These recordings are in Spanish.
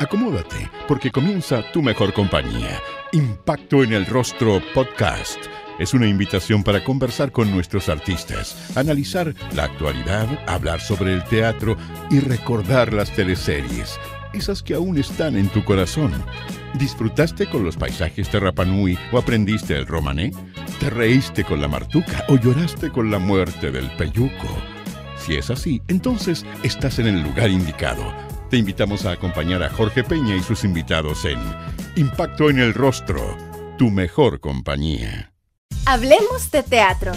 Acomódate, porque comienza Tu Mejor Compañía. Impacto en el Rostro Podcast. Es una invitación para conversar con nuestros artistas, analizar la actualidad, hablar sobre el teatro y recordar las teleseries, esas que aún están en tu corazón. ¿Disfrutaste con los paisajes de Rapa Nui o aprendiste el romané? ¿Te reíste con la martuca o lloraste con la muerte del peyuco? Si es así, entonces estás en el lugar indicado. Te invitamos a acompañar a Jorge Peña y sus invitados en Impacto en el Rostro, Tu Mejor Compañía. Hablemos de teatro.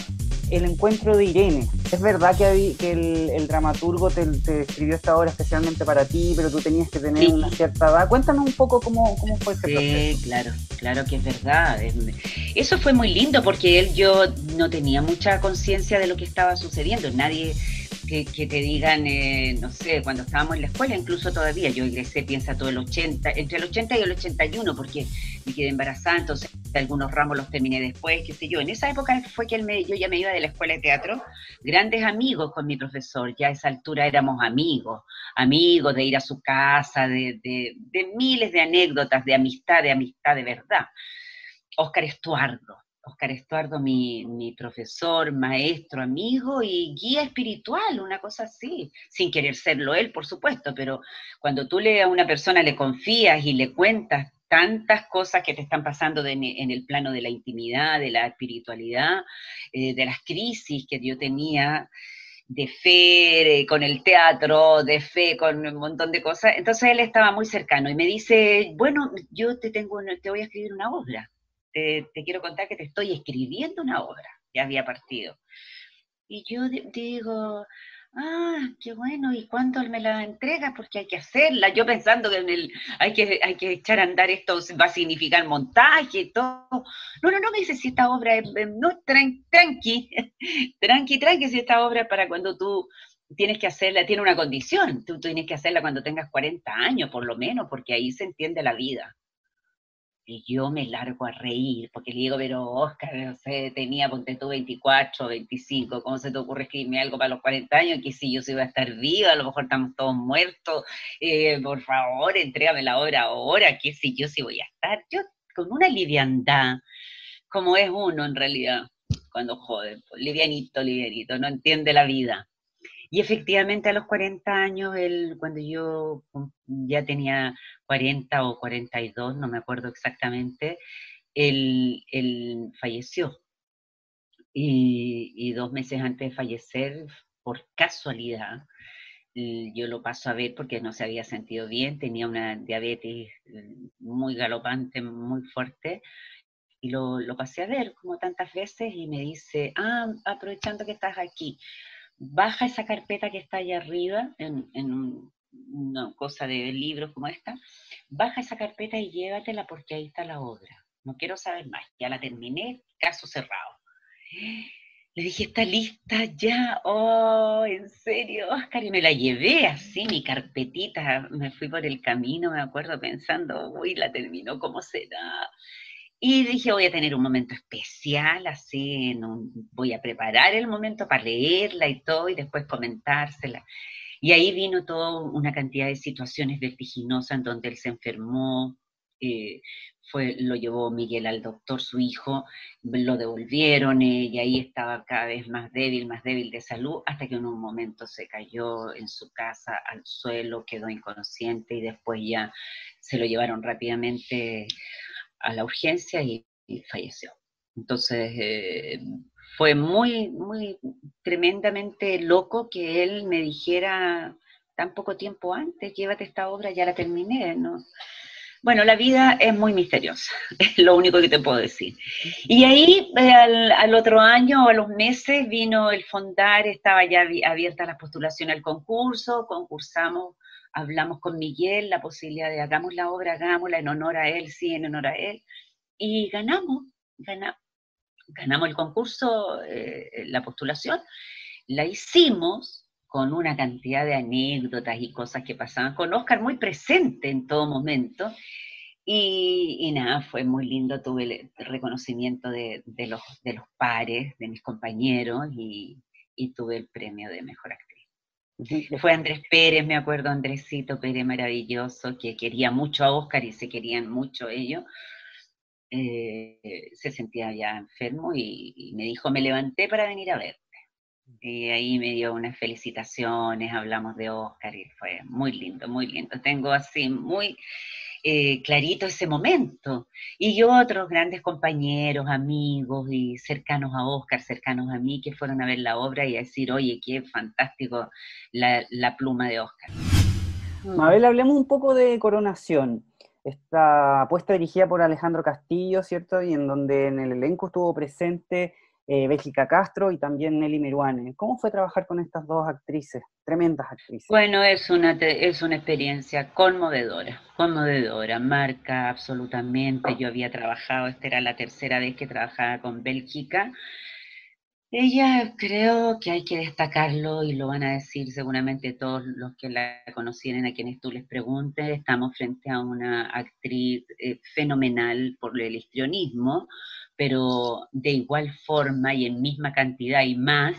El encuentro de Irene. Es verdad que el dramaturgo te escribió esta obra especialmente para ti, pero tú tenías que tener una cierta edad. Cuéntanos un poco cómo fue ese proceso. Claro que es verdad. Eso fue muy lindo porque yo no tenía mucha conciencia de lo que estaba sucediendo. Nadie que te digan, no sé, cuando estábamos en la escuela, incluso todavía, yo ingresé, piensa, todo entre el 80 y el 81, porque me quedé embarazada, entonces algunos ramos los terminé después, qué sé yo. En esa época fue que yo ya me iba de la escuela de teatro, grandes amigos con mi profesor, ya a esa altura éramos amigos de ir a su casa, de miles de anécdotas, de amistad de verdad. Óscar Estuardo, mi profesor, maestro, amigo y guía espiritual, una cosa así, sin querer serlo él, por supuesto, pero cuando tú a una persona le confías y le cuentas tantas cosas que te están pasando en el plano de la intimidad, de la espiritualidad, de las crisis que yo tenía, de fe con el teatro, de fe con un montón de cosas, entonces él estaba muy cercano y me dice, bueno, yo te voy a escribir una obra. Te quiero contar que te estoy escribiendo una obra, ya había partido. Y yo digo, qué bueno, ¿y cuándo me la entregas? Porque hay que hacerla. Yo pensando que hay que echar a andar esto, va a significar montaje y todo. No, me dice, si esta obra es, no, tranqui, si esta obra es para cuando tú tienes que hacerla, tiene una condición, tú tienes que hacerla cuando tengas 40 años, por lo menos, porque ahí se entiende la vida. Y yo me largo a reír, porque le digo, pero Óscar, no sé, ponte tú 24, 25, ¿cómo se te ocurre escribirme algo para los 40 años? Que si yo sí voy a estar viva, a lo mejor estamos todos muertos, por favor, entrégame la obra ahora, que si yo sí voy a estar. Yo con una liviandad, como es uno en realidad, cuando joven, pues, livianito, no entiende la vida. Y efectivamente a los 40 años, cuando yo ya tenía 40 o 42, no me acuerdo exactamente, él falleció. Y 2 meses antes de fallecer, por casualidad, yo lo paso a ver porque no se había sentido bien, tenía una diabetes muy galopante, muy fuerte, y lo pasé a ver como tantas veces y me dice, aprovechando que estás aquí, baja esa carpeta que está allá arriba, una cosa de libros como esta, baja esa carpeta y llévatela porque ahí está la obra. No quiero saber más, ya la terminé, caso cerrado. Le dije, ¿está lista ya? Oh, ¿en serio, Óscar? Y me la llevé así, mi carpetita, me fui por el camino, me acuerdo pensando, uy, la terminó, ¿cómo será? Y dije, voy a tener un momento especial, así, voy a preparar el momento para leerla y todo, y después comentársela. Y ahí vino toda una cantidad de situaciones vertiginosas en donde él se enfermó, eh, lo llevó Miguel al doctor, su hijo, lo devolvieron, y ahí estaba cada vez más débil de salud, hasta que en un momento se cayó en su casa al suelo, quedó inconsciente y después ya se lo llevaron rápidamente a la urgencia y falleció. Entonces, fue muy tremendamente loco que él me dijera tan poco tiempo antes, llévate esta obra, ya la terminé, ¿no? Bueno, la vida es muy misteriosa, es lo único que te puedo decir. Y ahí, al otro año o a los meses, vino el Fondar, estaba ya abierta la postulación al concurso, concursamos, hablamos con Miguel, la posibilidad de hagamos la obra, hagámosla en honor a él, sí, en honor a él, y ganamos el concurso, la postulación, la hicimos con una cantidad de anécdotas y cosas que pasaban, con Óscar muy presente en todo momento, y nada, fue muy lindo, tuve el reconocimiento de los pares, de mis compañeros, y tuve el premio de Mejor Actriz. Fue Andrés Pérez, me acuerdo, Andresito Pérez maravilloso, que quería mucho a Oscar y se querían mucho ellos. Se sentía ya enfermo y me dijo, me levanté para venir a verte. Y ahí me dio unas felicitaciones, hablamos de Oscar y fue muy lindo, muy lindo. Tengo así muy clarito ese momento. Y yo otros grandes compañeros, amigos y cercanos a Oscar, cercanos a mí, que fueron a ver la obra y a decir, oye, qué fantástico la pluma de Oscar. Mabel, hablemos un poco de Coronación. Esta puesta dirigida por Alejandro Castillo, ¿cierto? Y en donde en el elenco estuvo presente Bélgica Castro y también Nelly Meruane. ¿Cómo fue trabajar con estas dos actrices, tremendas actrices? Bueno, es una experiencia conmovedora, marca absolutamente. Yo había trabajado, esta era la tercera vez que trabajaba con Bélgica. Ella creo que hay que destacarlo y lo van a decir seguramente todos los que la conocieron, a quienes tú les preguntes. Estamos frente a una actriz fenomenal por el histrionismo, pero de igual forma y en misma cantidad y más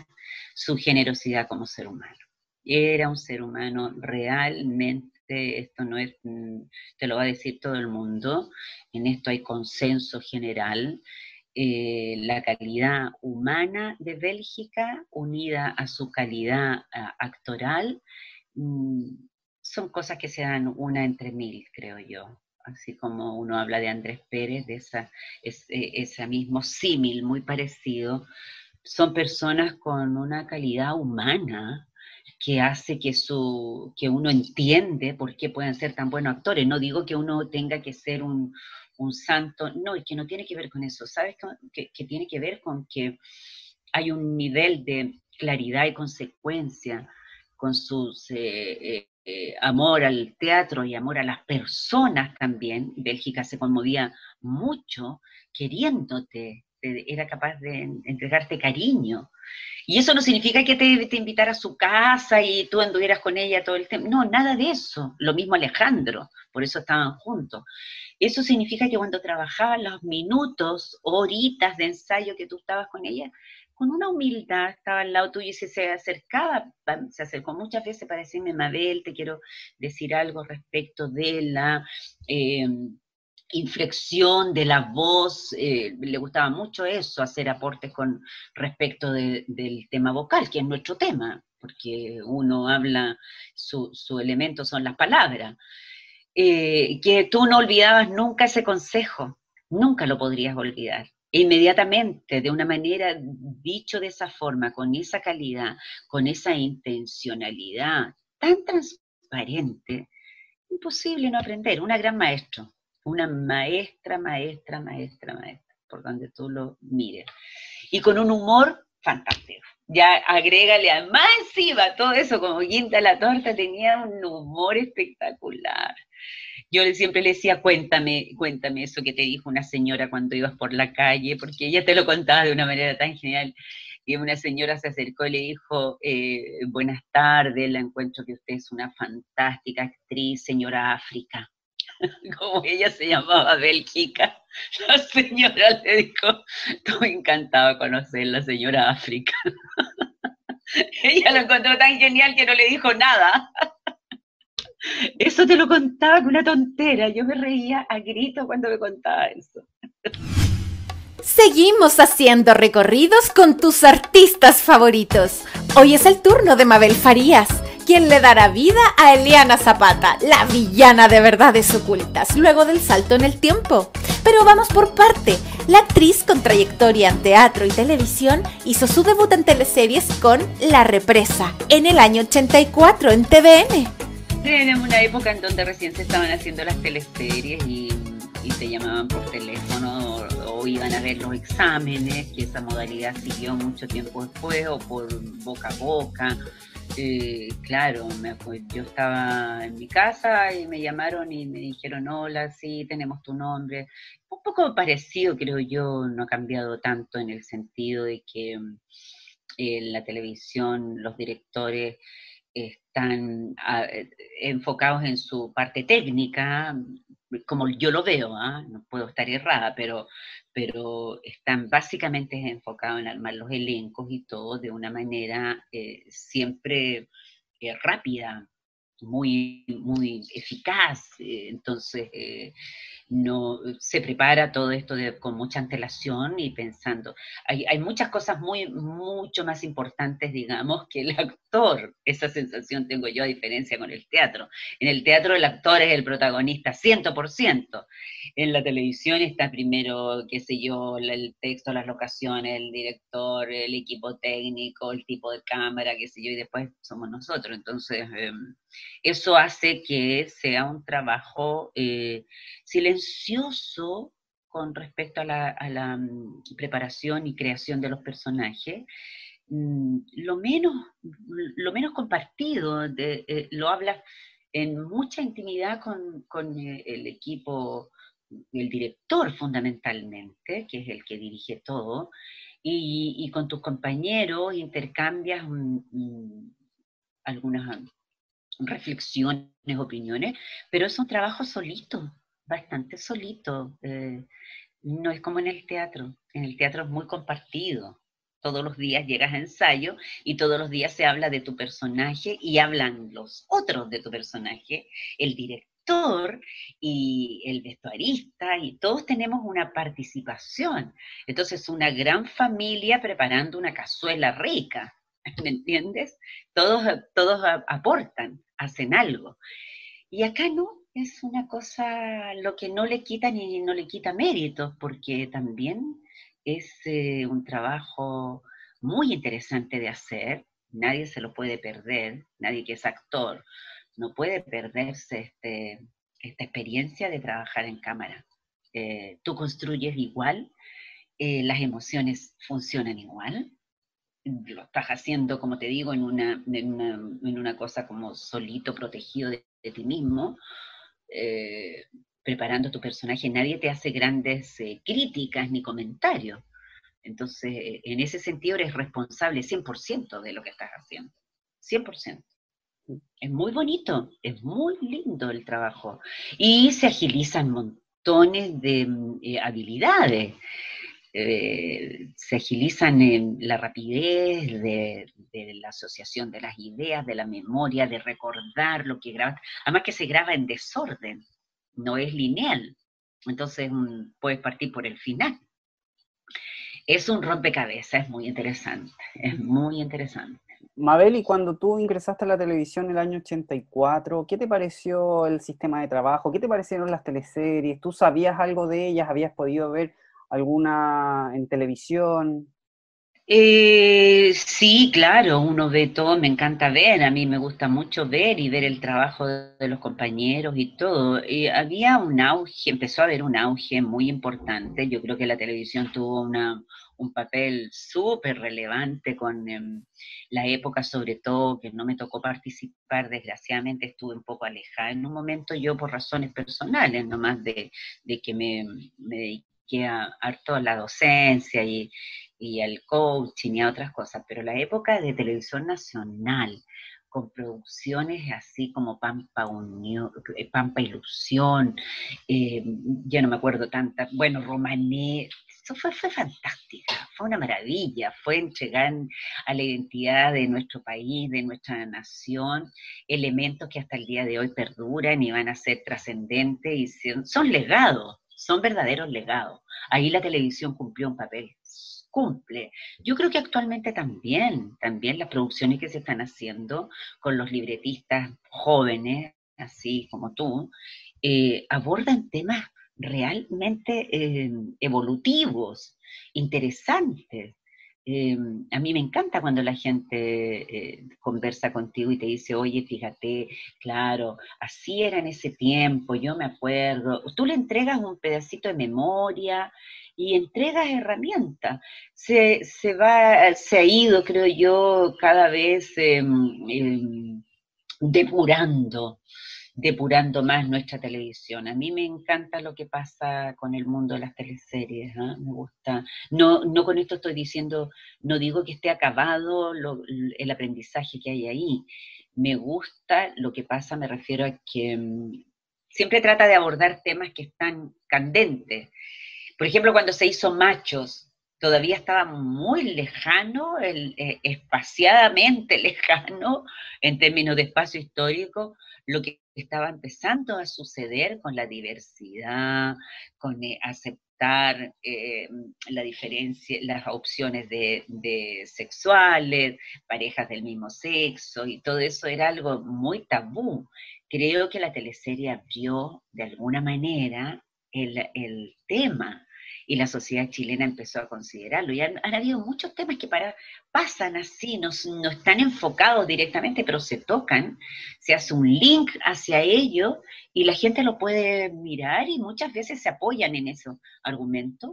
su generosidad como ser humano. Era un ser humano realmente, esto no es, te lo va a decir todo el mundo, en esto hay consenso general. La calidad humana de Bélgica unida a su calidad actoral, son cosas que se dan una entre mil, creo yo. Así como uno habla de Andrés Pérez, de ese mismo símil muy parecido, son personas con una calidad humana que hace que uno entiende por qué pueden ser tan buenos actores. No digo que uno tenga que ser un santo, no, y que no tiene que ver con eso, ¿sabes? Que tiene que ver con que hay un nivel de claridad y consecuencia con su amor al teatro y amor a las personas también. Bélgica se conmovía mucho queriéndote, era capaz de entregarte cariño. Y eso no significa que te invitara a su casa y tú anduvieras con ella todo el tiempo. No, nada de eso. Lo mismo Alejandro, por eso estaban juntos. Eso significa que cuando trabajaban los minutos, horitas de ensayo que tú estabas con ella, con una humildad estaba al lado tuyo y se acercó muchas veces para decirme, Mabel, te quiero decir algo respecto de la inflexión de la voz, le gustaba mucho eso, hacer aportes con respecto del tema vocal, que es nuestro tema, porque uno habla, su elemento son las palabras. Que tú no olvidabas nunca ese consejo, nunca lo podrías olvidar. E inmediatamente, de una manera, dicho de esa forma, con esa calidad, con esa intencionalidad tan transparente, imposible no aprender. Una gran maestra, una maestra, por donde tú lo mires. Y con un humor fantástico. Ya agrégale a más encima todo eso, como guinda la torta, tenía un humor espectacular. Yo siempre le decía, cuéntame eso que te dijo una señora cuando ibas por la calle, porque ella te lo contaba de una manera tan genial. Y una señora se acercó y le dijo, buenas tardes, la encuentro que usted es una fantástica actriz, señora África. Como ella se llamaba Bélgica, la señora le dijo, estoy encantada de conocer la señora África. Ella lo encontró tan genial que no le dijo nada. Eso te lo contaba con una tontera, yo me reía a grito cuando me contaba eso. Seguimos haciendo recorridos con tus artistas favoritos. Hoy es el turno de Mabel Farías, quien le dará vida a Eliana Zapata, la villana de verdades ocultas, luego del salto en el tiempo. Pero vamos por parte. La actriz con trayectoria en teatro y televisión hizo su debut en teleseries con La Represa, en el año 84 en TVN. Era una época en donde recién se estaban haciendo las teleseries y te llamaban por teléfono o iban a ver los exámenes, que esa modalidad siguió mucho tiempo después, o por boca a boca. Claro, yo estaba en mi casa y me llamaron y me dijeron, hola, sí, tenemos tu nombre. Un poco parecido, creo yo, no ha cambiado tanto en el sentido de que en la televisión los directores están enfocados en su parte técnica, como yo lo veo, no puedo estar errada, pero están básicamente enfocados en armar los elencos y todo de una manera siempre rápida, muy, muy eficaz, entonces no, se prepara todo esto con mucha antelación y pensando. Hay muchas cosas mucho más importantes, digamos, que el actor. Esa sensación tengo yo, a diferencia con el teatro. En el teatro el actor es el protagonista 100%. En la televisión está primero, qué sé yo, el texto, las locaciones, el director, el equipo técnico, el tipo de cámara, qué sé yo, y después somos nosotros. Entonces, eso hace que sea un trabajo silencioso con respecto a la preparación y creación de los personajes, lo menos compartido, lo habla en mucha intimidad con el equipo, el director fundamentalmente, que es el que dirige todo, y con tus compañeros intercambias algunas reflexiones, opiniones, pero es un trabajo solito, bastante solito. No es como en el teatro es muy compartido. Todos los días llegas a ensayo y todos los días se habla de tu personaje y hablan los otros de tu personaje, el director y el vestuarista, y todos tenemos una participación. Entonces, una gran familia preparando una cazuela rica, ¿me entiendes? Todos aportan, hacen algo. Y acá no, es una cosa lo que no le quita ni no le quita méritos, porque también es un trabajo muy interesante de hacer, nadie se lo puede perder, nadie que es actor no puede perderse esta experiencia de trabajar en cámara. Tú construyes igual, las emociones funcionan igual, lo estás haciendo, como te digo, en una cosa como solito, protegido de ti mismo, eh, preparando tu personaje, nadie te hace grandes críticas ni comentarios. Entonces, en ese sentido eres responsable 100% de lo que estás haciendo. 100%. Es muy bonito, es muy lindo el trabajo. Y se agilizan montones de habilidades. Se agilizan en la rapidez de la asociación de las ideas, de la memoria, de recordar lo que grabas. Además que se graba en desorden, no es lineal. Entonces puedes partir por el final. Es un rompecabezas, es muy interesante, es muy interesante. Mabel, y cuando tú ingresaste a la televisión en el año 84, ¿qué te pareció el sistema de trabajo? ¿Qué te parecieron las teleseries? ¿Tú sabías algo de ellas? ¿Habías podido ver alguna en televisión? Sí, claro, uno ve todo, me encanta ver, a mí me gusta mucho ver y ver el trabajo de los compañeros y todo. Había un auge, empezó a haber un auge muy importante, yo creo que la televisión tuvo un papel súper relevante con la época, sobre todo, que no me tocó participar, desgraciadamente estuve un poco alejada en un momento yo por razones personales, nomás de que me dediqué harto a la docencia y al coaching y a otras cosas, pero la época de televisión nacional, con producciones así como Pampa Unión, Pampa Ilusión, ya no me acuerdo tantas, bueno, Romané, eso fue fantástica, fue una maravilla, fue entregar a la identidad de nuestro país, de nuestra nación, elementos que hasta el día de hoy perduran y van a ser trascendentes y son legados, son verdaderos legados. Ahí la televisión cumplió un papel, cumple. Yo creo que actualmente también las producciones que se están haciendo con los libretistas jóvenes, así como tú, abordan temas realmente evolutivos, interesantes. A mí me encanta cuando la gente conversa contigo y te dice, oye, fíjate, claro, así era en ese tiempo, yo me acuerdo. Tú le entregas un pedacito de memoria y entregas herramientas. Se ha ido, creo yo, cada vez depurando más nuestra televisión. A mí me encanta lo que pasa con el mundo de las teleseries, ¿eh? Me gusta. No con esto estoy diciendo, no digo que esté acabado el aprendizaje que hay ahí. Me gusta lo que pasa, me refiero a que siempre trata de abordar temas que están candentes. Por ejemplo, cuando se hizo Machos, todavía estaba muy lejano, espaciadamente lejano, en términos de espacio histórico, lo que estaba empezando a suceder con la diversidad, con aceptar la diferencia, las opciones de sexuales, parejas del mismo sexo, y todo eso era algo muy tabú. Creo que la teleserie abrió de alguna manera el tema, y la sociedad chilena empezó a considerarlo. Y han habido muchos temas que pasan así, no están enfocados directamente, pero se tocan, se hace un link hacia ello, y la gente lo puede mirar, y muchas veces se apoyan en esos argumentos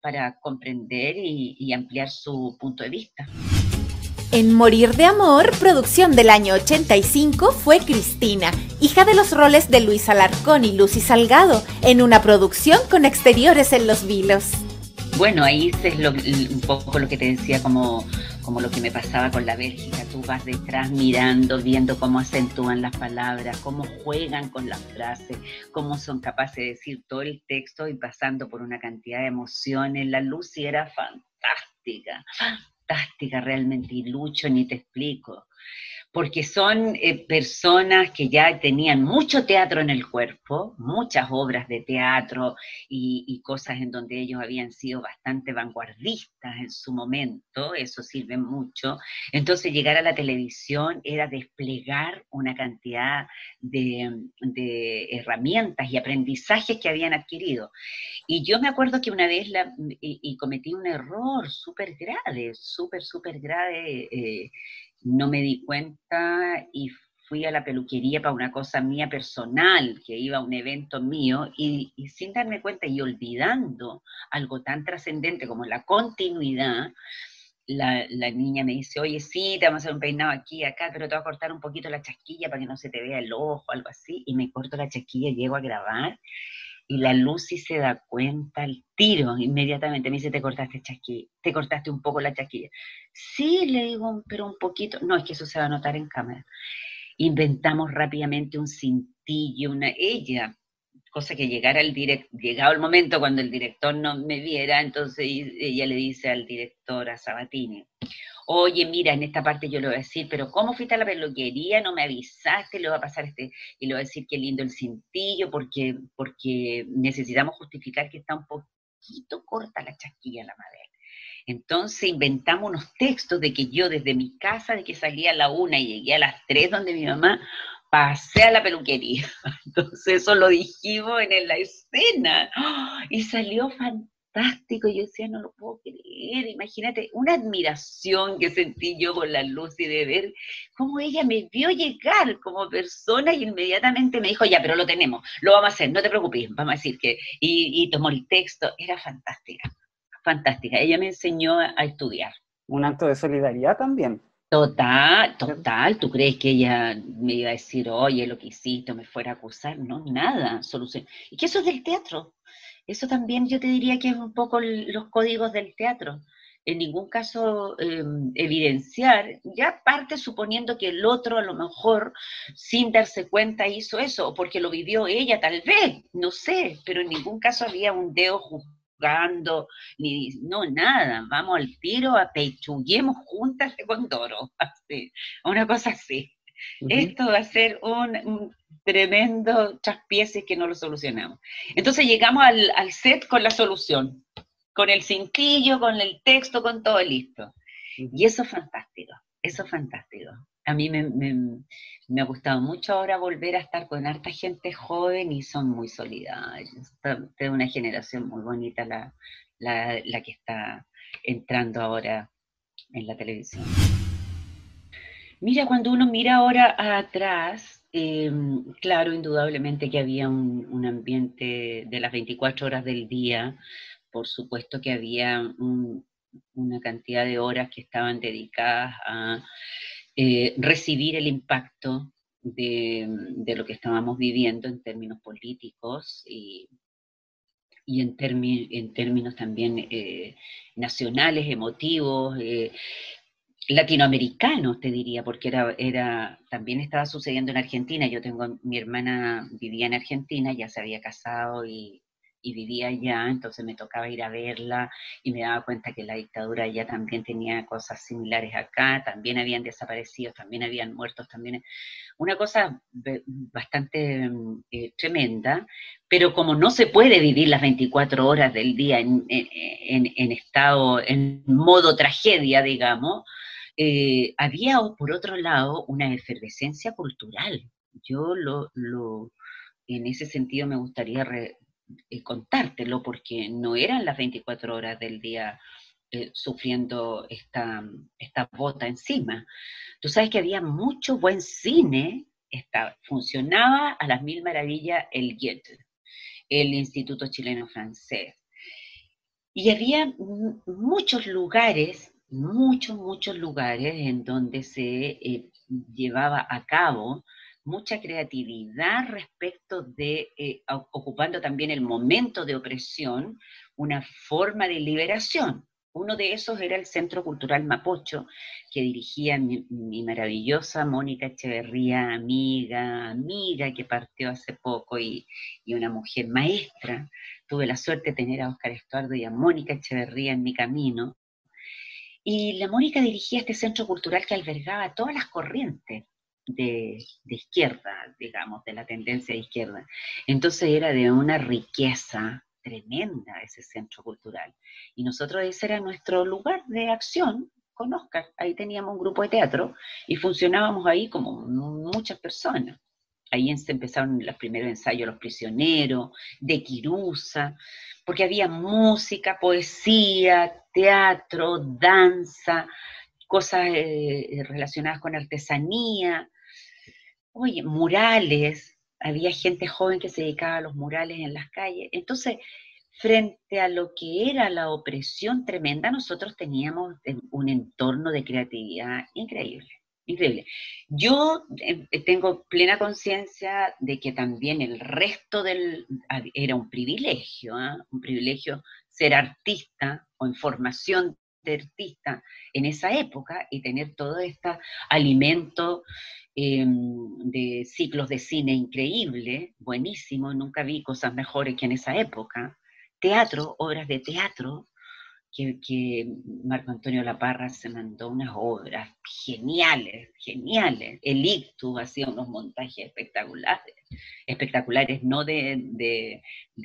para comprender y ampliar su punto de vista. En Morir de Amor, producción del año 85, fue Cristina, hija de los roles de Luis Alarcón y Lucy Salgado, en una producción con exteriores en Los Vilos. Bueno, ahí es un poco lo que te decía, como lo que me pasaba con la Bélgica. Tú vas detrás mirando, viendo cómo acentúan las palabras, cómo juegan con las frases, cómo son capaces de decir todo el texto y pasando por una cantidad de emociones. La Lucy era fantástica realmente, y Lucho ni te explico, porque son personas que ya tenían mucho teatro en el cuerpo, muchas obras de teatro y cosas en donde ellos habían sido bastante vanguardistas en su momento, eso sirve mucho. Entonces llegar a la televisión era desplegar una cantidad de herramientas y aprendizajes que habían adquirido. Y yo me acuerdo que una vez cometí un error súper grave, súper grave, no me di cuenta y fui a la peluquería para una cosa mía personal, que iba a un evento mío, y sin darme cuenta y olvidando algo tan trascendente como la continuidad, la niña me dice, oye, sí, te vamos a hacer un peinado aquí, acá, pero te voy a cortar un poquito la chasquilla para que no se te vea el ojo, algo así, y me corto la chasquilla, llego a grabar, y la Lucy se da cuenta al tiro, inmediatamente, me dice, te cortaste un poco la chasquilla. Sí, le digo, pero un poquito. No, es que eso se va a notar en cámara. Inventamos rápidamente un cintillo, ella, cosa que llegado el momento cuando el director no me viera, entonces ella le dice al director, a Sabatini, oye, mira, en esta parte yo le voy a decir, pero ¿cómo fuiste a la peluquería? No me avisaste, le va a pasar y le voy a decir qué lindo el cintillo, porque necesitamos justificar que está un poquito corta la chasquilla la Mabel. Entonces inventamos unos textos de que yo desde mi casa, de que salía a la 1 y llegué a las 3 donde mi mamá, pasé a la peluquería. Entonces eso lo dijimos en la escena, y salió fantástico. Yo decía, no lo puedo creer, imagínate, una admiración que sentí yo con la Lucy de ver cómo ella me vio llegar como persona y inmediatamente me dijo, ya, pero lo tenemos, lo vamos a hacer, no te preocupes, vamos a decir que, y tomó el texto, era fantástica, ella me enseñó a estudiar. Un acto de solidaridad también. Total, ¿tú crees que ella me iba a decir, oye, lo que hiciste, me fuera a acusar? No, nada, solución. Y que eso es del teatro. Eso también yo te diría que es un poco los códigos del teatro. En ningún caso evidenciar, ya parte suponiendo que el otro a lo mejor sin darse cuenta hizo eso, o porque lo vivió ella tal vez, no sé, pero en ningún caso había un dedo juzgando, no, nada, vamos al tiro, apechuguemos juntas de Condoro, así, una cosa así. Esto va a ser un tremendo traspiés que no lo solucionamos. Entonces llegamos al set con la solución, con el cintillo, con el texto, con todo listo. Y eso es fantástico, A mí me ha gustado mucho ahora volver a estar con harta gente joven y son muy solidarios. Es una generación muy bonita la que está entrando ahora en la televisión. Mira, cuando uno mira ahora atrás, claro, indudablemente que había un ambiente de las 24 horas del día, por supuesto que había una cantidad de horas que estaban dedicadas a recibir el impacto de lo que estábamos viviendo en términos políticos y en términos también nacionales, emotivos, latinoamericanos, te diría, porque también estaba sucediendo en Argentina. Mi hermana vivía en Argentina, ya se había casado y y vivía allá, entonces me tocaba ir a verla y me daba cuenta que la dictadura allá también tenía cosas similares acá, también habían desaparecidos, también habían muertos, también una cosa bastante tremenda, pero como no se puede vivir las 24 horas del día en estado, en modo tragedia, digamos, había por otro lado una efervescencia cultural. Yo en ese sentido me gustaría contártelo, porque no eran las 24 horas del día sufriendo esta bota encima. Tú sabes que había mucho buen cine, funcionaba a las mil maravillas el Goethe, el Instituto Chileno Francés. Y había muchos lugares en donde se llevaba a cabo mucha creatividad respecto de, ocupando también el momento de opresión, una forma de liberación. Uno de esos era el Centro Cultural Mapocho, que dirigía mi maravillosa Mónica Echeverría, amiga que partió hace poco y una mujer maestra. Tuve la suerte de tener a Óscar Estuardo y a Mónica Echeverría en mi camino. Y la Mónica dirigía este centro cultural que albergaba todas las corrientes de izquierda, digamos, de la tendencia de izquierda. Entonces era de una riqueza tremenda ese centro cultural. Y nosotros ese era nuestro lugar de acción con Óscar. Ahí teníamos un grupo de teatro y funcionábamos ahí como muchas personas. Ahí empezaron los primeros ensayos Los Prisioneros, de Quirusa, porque había música, poesía, teatro, danza, cosas relacionadas con artesanía, oye, murales, había gente joven que se dedicaba a los murales en las calles. Entonces, frente a lo que era la opresión tremenda, nosotros teníamos un entorno de creatividad increíble. Increíble. Yo tengo plena conciencia de que también el resto era un privilegio ser artista o en formación de artista en esa época y tener todo este alimento de ciclos de cine increíble, buenísimo, nunca vi cosas mejores que en esa época. Teatro, obras de teatro, que Marco Antonio Laparra se mandó unas obras geniales. El Ictus hacía unos montajes espectaculares, no de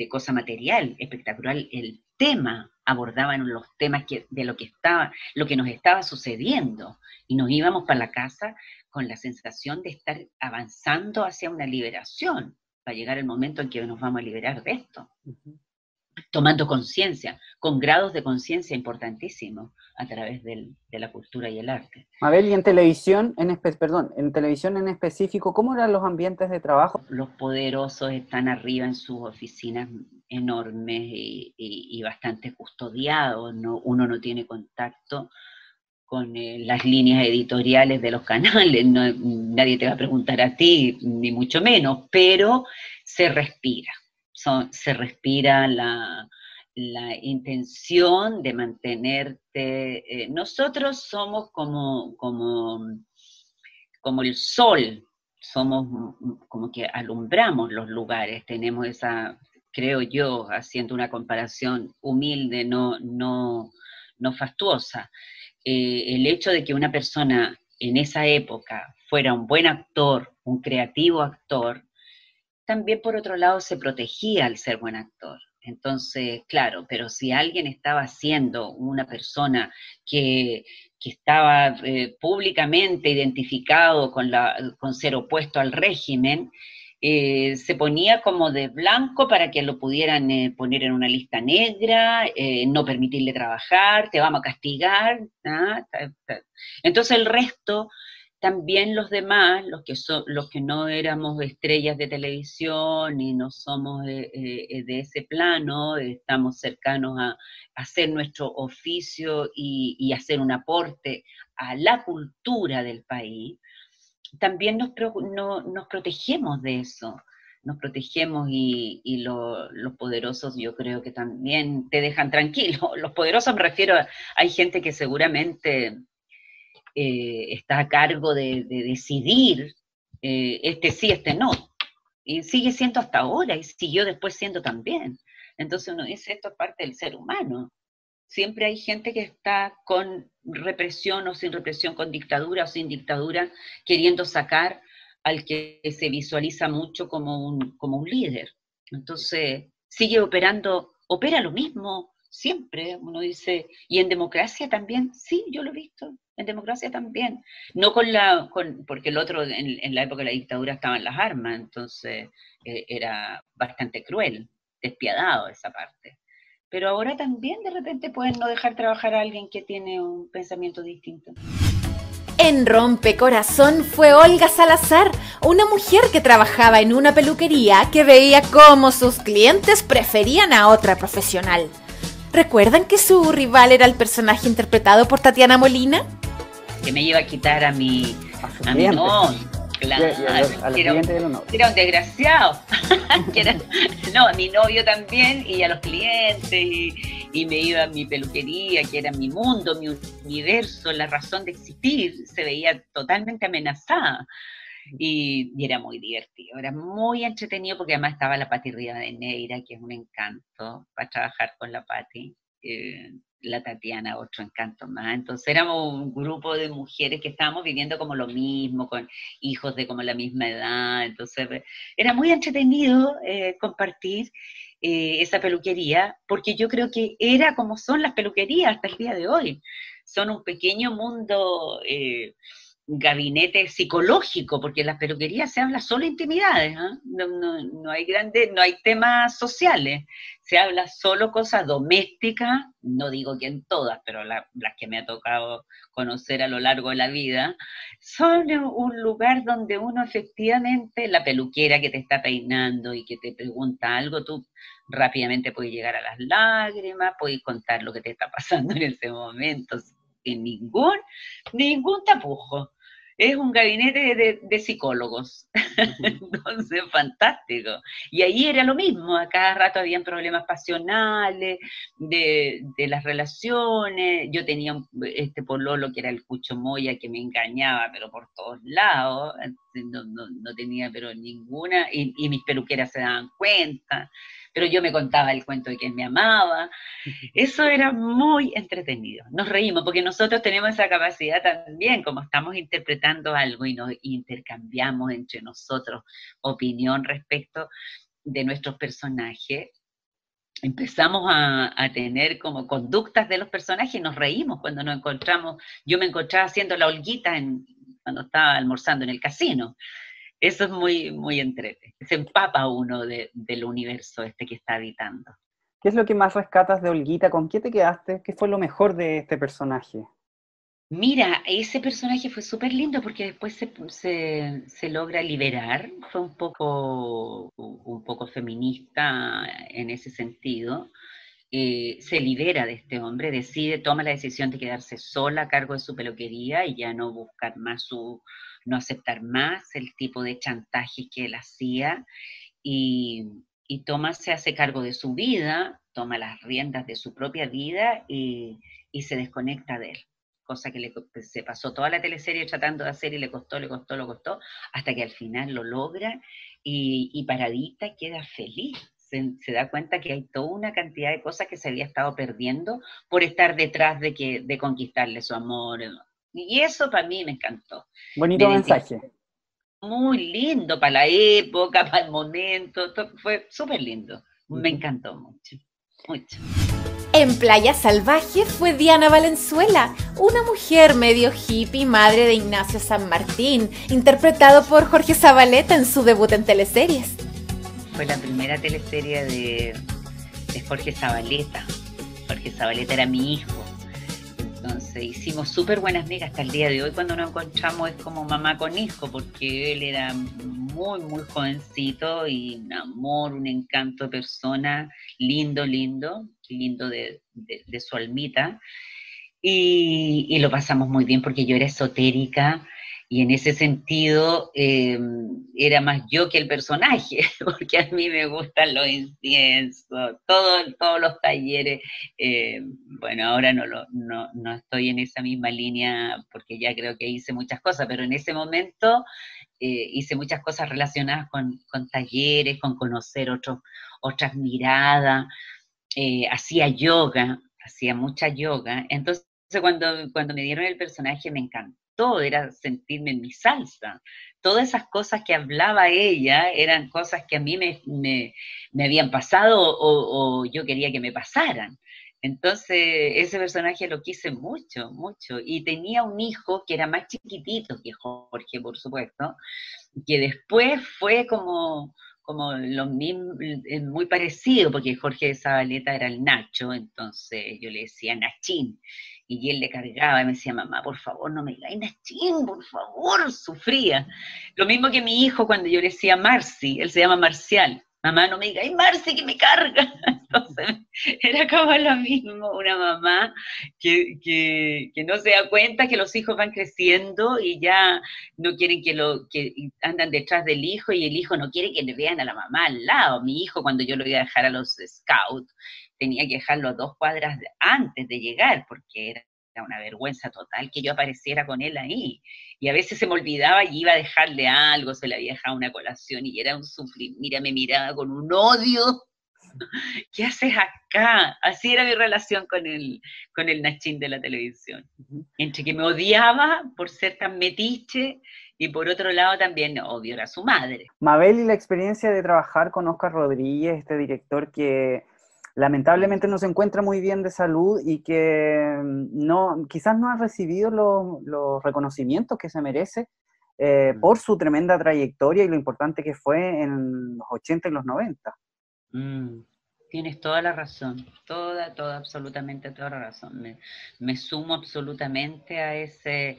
cosa material, espectacular el tema, abordaban los temas de lo que nos estaba sucediendo, y nos íbamos para la casa con la sensación de estar avanzando hacia una liberación, para llegar el momento en que nos vamos a liberar de esto. Uh-huh. Tomando conciencia, con grados de conciencia importantísimos a través de la cultura y el arte. Mabel, y en televisión, en televisión en específico, ¿cómo eran los ambientes de trabajo? Los poderosos están arriba en sus oficinas enormes y bastante custodiados, uno no tiene contacto con las líneas editoriales de los canales, nadie te va a preguntar a ti, ni mucho menos, pero se respira. Se respira la intención de mantenerte. Nosotros somos como el sol, somos como que alumbramos los lugares, tenemos esa, creo yo, haciendo una comparación humilde, no fastuosa, el hecho de que una persona en esa época fuera un buen actor, un creativo actor, también por otro lado se protegía al ser buen actor. Entonces, claro, pero si alguien estaba siendo una persona que estaba públicamente identificado con ser opuesto al régimen, se ponía como de blanco para que lo pudieran poner en una lista negra, no permitirle trabajar, te vamos a castigar. Entonces el resto... También los demás, los que no éramos estrellas de televisión y no somos de ese plano, estamos cercanos a hacer nuestro oficio y hacer un aporte a la cultura del país, también nos protegemos de eso. Nos protegemos y los poderosos yo creo que también te dejan tranquilo. Los poderosos me refiero hay gente que seguramente... está a cargo de decidir este sí, este no. Y sigue siendo hasta ahora, y siguió después siendo también. Entonces uno dice, esto es parte del ser humano. Siempre hay gente que está con represión o sin represión, con dictadura o sin dictadura, queriendo sacar al que se visualiza mucho como un líder. Entonces, sigue operando, opera lo mismo siempre, uno dice, y en democracia también, sí, yo lo he visto, en democracia también. No porque el otro, en la época de la dictadura estaban las armas, entonces era bastante cruel, despiadado esa parte. Pero ahora también de repente pueden no dejar trabajar a alguien que tiene un pensamiento distinto. En Rompecorazón fue Olga Salazar, una mujer que trabajaba en una peluquería que veía cómo sus clientes preferían a otra profesional. ¿Recuerdan que su rival era el personaje interpretado por Tatiana Molina? Que me iba a quitar a mi novio. Claro, era un desgraciado. No, a mi novio también, y a los clientes, y me iba a mi peluquería, que era mi mundo, mi universo, la razón de existir, se veía totalmente amenazada. Y era muy divertido, era muy entretenido, porque además estaba la Pati Rivadeneira, que es un encanto para trabajar con la Pati. La Tatiana, otro encanto más. Entonces éramos un grupo de mujeres que estábamos viviendo como lo mismo, con hijos de como la misma edad. Entonces era muy entretenido compartir esa peluquería, porque yo creo que era como son las peluquerías hasta el día de hoy. Son un pequeño mundo, gabinete psicológico, porque en las peluquerías se habla solo intimidades, ¿eh? No hay no hay temas sociales, se habla solo cosas domésticas, no digo que en todas, pero las que me ha tocado conocer a lo largo de la vida, son un lugar donde uno efectivamente, la peluquera que te está peinando y que te pregunta algo, tú rápidamente puedes llegar a las lágrimas, puedes contar lo que te está pasando en ese momento, sin ningún tapujo. Es un gabinete de psicólogos. Entonces, fantástico. Y ahí era lo mismo, a cada rato habían problemas pasionales, de las relaciones. Yo tenía este pololo que era el Cucho Moya, que me engañaba, pero por todos lados. No tenía pero ninguna, y mis peluqueras se daban cuenta, pero yo me contaba el cuento de que él me amaba. Eso era muy entretenido. Nos reímos porque nosotros tenemos esa capacidad también, como estamos interpretando algo y nos intercambiamos entre nosotros opinión respecto de nuestros personajes. Empezamos a tener como conductas de los personajes y nos reímos cuando nos encontramos. Yo me encontraba haciendo la Olguita cuando estaba almorzando en el casino. Eso es muy, muy entretenido. Se empapa uno del universo que está habitando. ¿Qué es lo que más rescatas de Olguita? ¿Con qué te quedaste? ¿Qué fue lo mejor de este personaje? Mira, ese personaje fue súper lindo porque después se logra liberar. Fue un poco feminista en ese sentido. Se libera de este hombre, toma la decisión de quedarse sola a cargo de su peluquería y ya no buscar más no aceptar más el tipo de chantaje que él hacía. Y Tomás se hace cargo de su vida, toma las riendas de su propia vida y se desconecta de él. Cosa que se pasó toda la teleserie tratando de hacer y le costó, hasta que al final lo logra y Paradita queda feliz. Se da cuenta que hay toda una cantidad de cosas que se había estado perdiendo por estar detrás de conquistarle su amor. Y eso para mí me encantó. Bonito mensaje. Muy lindo para la época, para el momento, fue súper lindo. Me encantó mucho, mucho. En Playa Salvaje fue Diana Valenzuela, una mujer medio hippie, madre de Ignacio San Martín, interpretado por Jorge Zabaleta en su debut en teleseries. Fue la primera teleserie de Jorge Zabaleta. Jorge Zabaleta era mi hijo. Entonces hicimos súper buenas amigas hasta el día de hoy. Cuando nos encontramos es como mamá con hijo, porque él era muy, muy jovencito y un amor, un encanto de persona, lindo de su almita. Y lo pasamos muy bien porque yo era esotérica y en ese sentido era más yo que el personaje, porque a mí me gustan los inciensos, todos los talleres. Bueno, ahora no estoy en esa misma línea porque ya creo que hice muchas cosas, pero en ese momento hice muchas cosas relacionadas con talleres, con conocer otras miradas. hacía yoga, hacía mucha yoga. Entonces, cuando me dieron el personaje me encantó, era sentirme en mi salsa. Todas esas cosas que hablaba ella eran cosas que a mí me habían pasado o yo quería que me pasaran. Entonces, ese personaje lo quise mucho, mucho. Y tenía un hijo que era más chiquitito que Jorge, por supuesto, que después fue como lo mismo, muy parecido, porque Jorge de Zabaleta era el Nacho, entonces yo le decía Nachín, y él le cargaba y me decía, mamá, por favor, no me digáis Nachín, por favor, sufría. Lo mismo que mi hijo cuando yo le decía Marci, él se llama Marcial, mamá, no me digáis Marci, que me carga. Entonces era como lo mismo, una mamá que no se da cuenta que los hijos van creciendo y ya no quieren que andan detrás del hijo y el hijo no quiere que le vean a la mamá al lado. Mi hijo, cuando yo lo iba a dejar a los scouts, tenía que dejarlo a 2 cuadras antes de llegar, porque era una vergüenza total que yo apareciera con él ahí. Y a veces se me olvidaba y iba a dejarle algo, se le había dejado una colación y era un sufrir. Mira, me miraba con un odio. ¿Qué haces acá? Así era mi relación con el Nachín de la televisión. Entre que me odiaba por ser tan metiche y por otro lado también odio a su madre. Mabel, y la experiencia de trabajar con Óscar Rodríguez, este director que lamentablemente no se encuentra muy bien de salud y que quizás no ha recibido los reconocimientos que se merece por su tremenda trayectoria y lo importante que fue en los 80 y los 90. Tienes toda la razón, toda, absolutamente toda la razón. Me sumo absolutamente a ese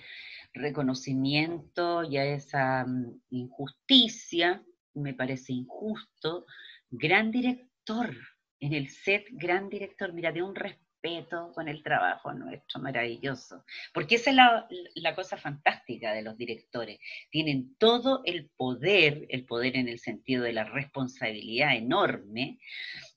reconocimiento y a esa injusticia, me parece injusto. Gran director, en el set, gran director, mira, de un respeto con el trabajo nuestro, maravilloso. Porque esa es la cosa fantástica de los directores. Tienen todo el poder en el sentido de la responsabilidad enorme,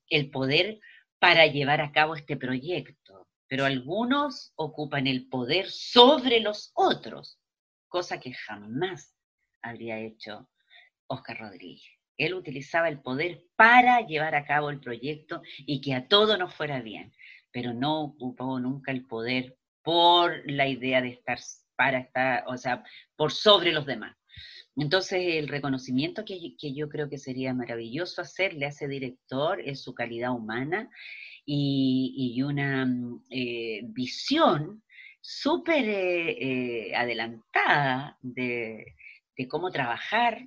el poder para llevar a cabo este proyecto. Pero algunos ocupan el poder sobre los otros, cosa que jamás habría hecho Óscar Rodríguez. Él utilizaba el poder para llevar a cabo el proyecto y que a todo nos fuera bien, pero no ocupó nunca el poder por la idea de estar o sea, por sobre los demás. Entonces, el reconocimiento que yo creo que sería maravilloso hacerle a ese director es su calidad humana y una visión súper adelantada de cómo trabajar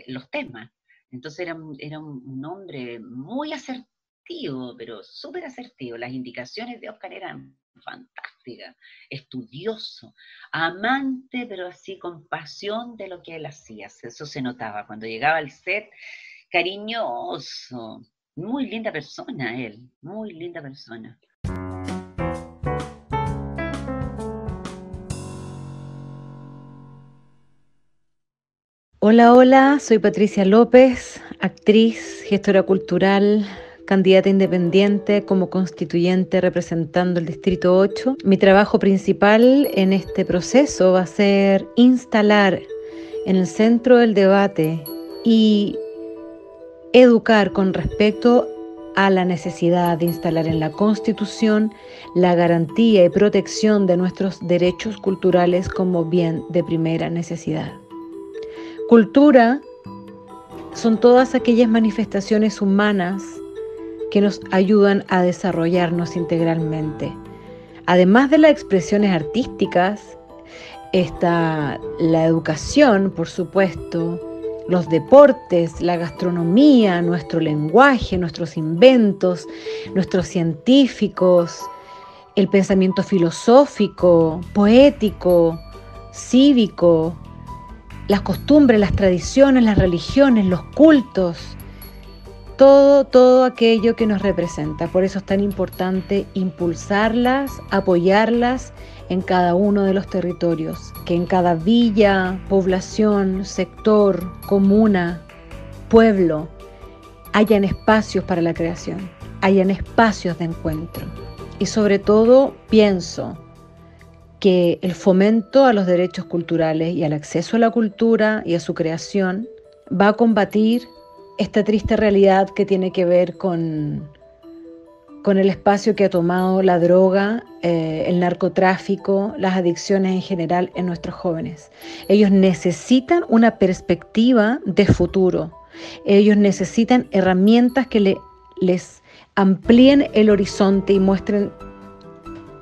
los temas. Entonces era un hombre muy asertivo, pero súper asertivo. Las indicaciones de Óscar eran fantásticas, estudioso, amante, pero así con pasión de lo que él hacía. Eso se notaba cuando llegaba al set, cariñoso. Muy linda persona él, muy linda persona. Hola, hola, soy Patricia López, actriz, gestora cultural, candidata independiente como constituyente representando el Distrito 8. Mi trabajo principal en este proceso va a ser instalar en el centro del debate y educar con respecto a la necesidad de instalar en la Constitución la garantía y protección de nuestros derechos culturales como bien de primera necesidad. Cultura son todas aquellas manifestaciones humanas que nos ayudan a desarrollarnos integralmente. Además de las expresiones artísticas, está la educación, por supuesto, los deportes, la gastronomía, nuestro lenguaje, nuestros inventos, nuestros científicos, el pensamiento filosófico, poético, cívico, las costumbres, las tradiciones, las religiones, los cultos, todo aquello que nos representa. Por eso es tan importante impulsarlas, apoyarlas en cada uno de los territorios, que en cada villa, población, sector, comuna, pueblo, hayan espacios para la creación, hayan espacios de encuentro. Y sobre todo pienso que el fomento a los derechos culturales y al acceso a la cultura y a su creación va a combatir esta triste realidad que tiene que ver con con el espacio que ha tomado la droga, el narcotráfico, las adicciones en general en nuestros jóvenes. Ellos necesitan una perspectiva de futuro. Ellos necesitan herramientas que les amplíen el horizonte y muestren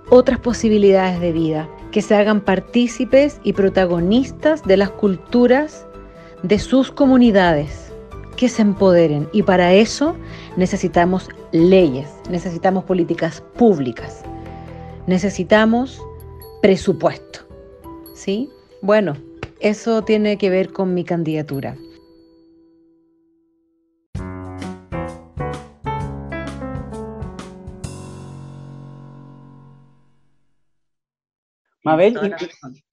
otras posibilidades de vida, que se hagan partícipes y protagonistas de las culturas de sus comunidades, que se empoderen. Y para eso necesitamos leyes, necesitamos políticas públicas, necesitamos presupuesto, ¿sí? Bueno, eso tiene que ver con mi candidatura. Mabel,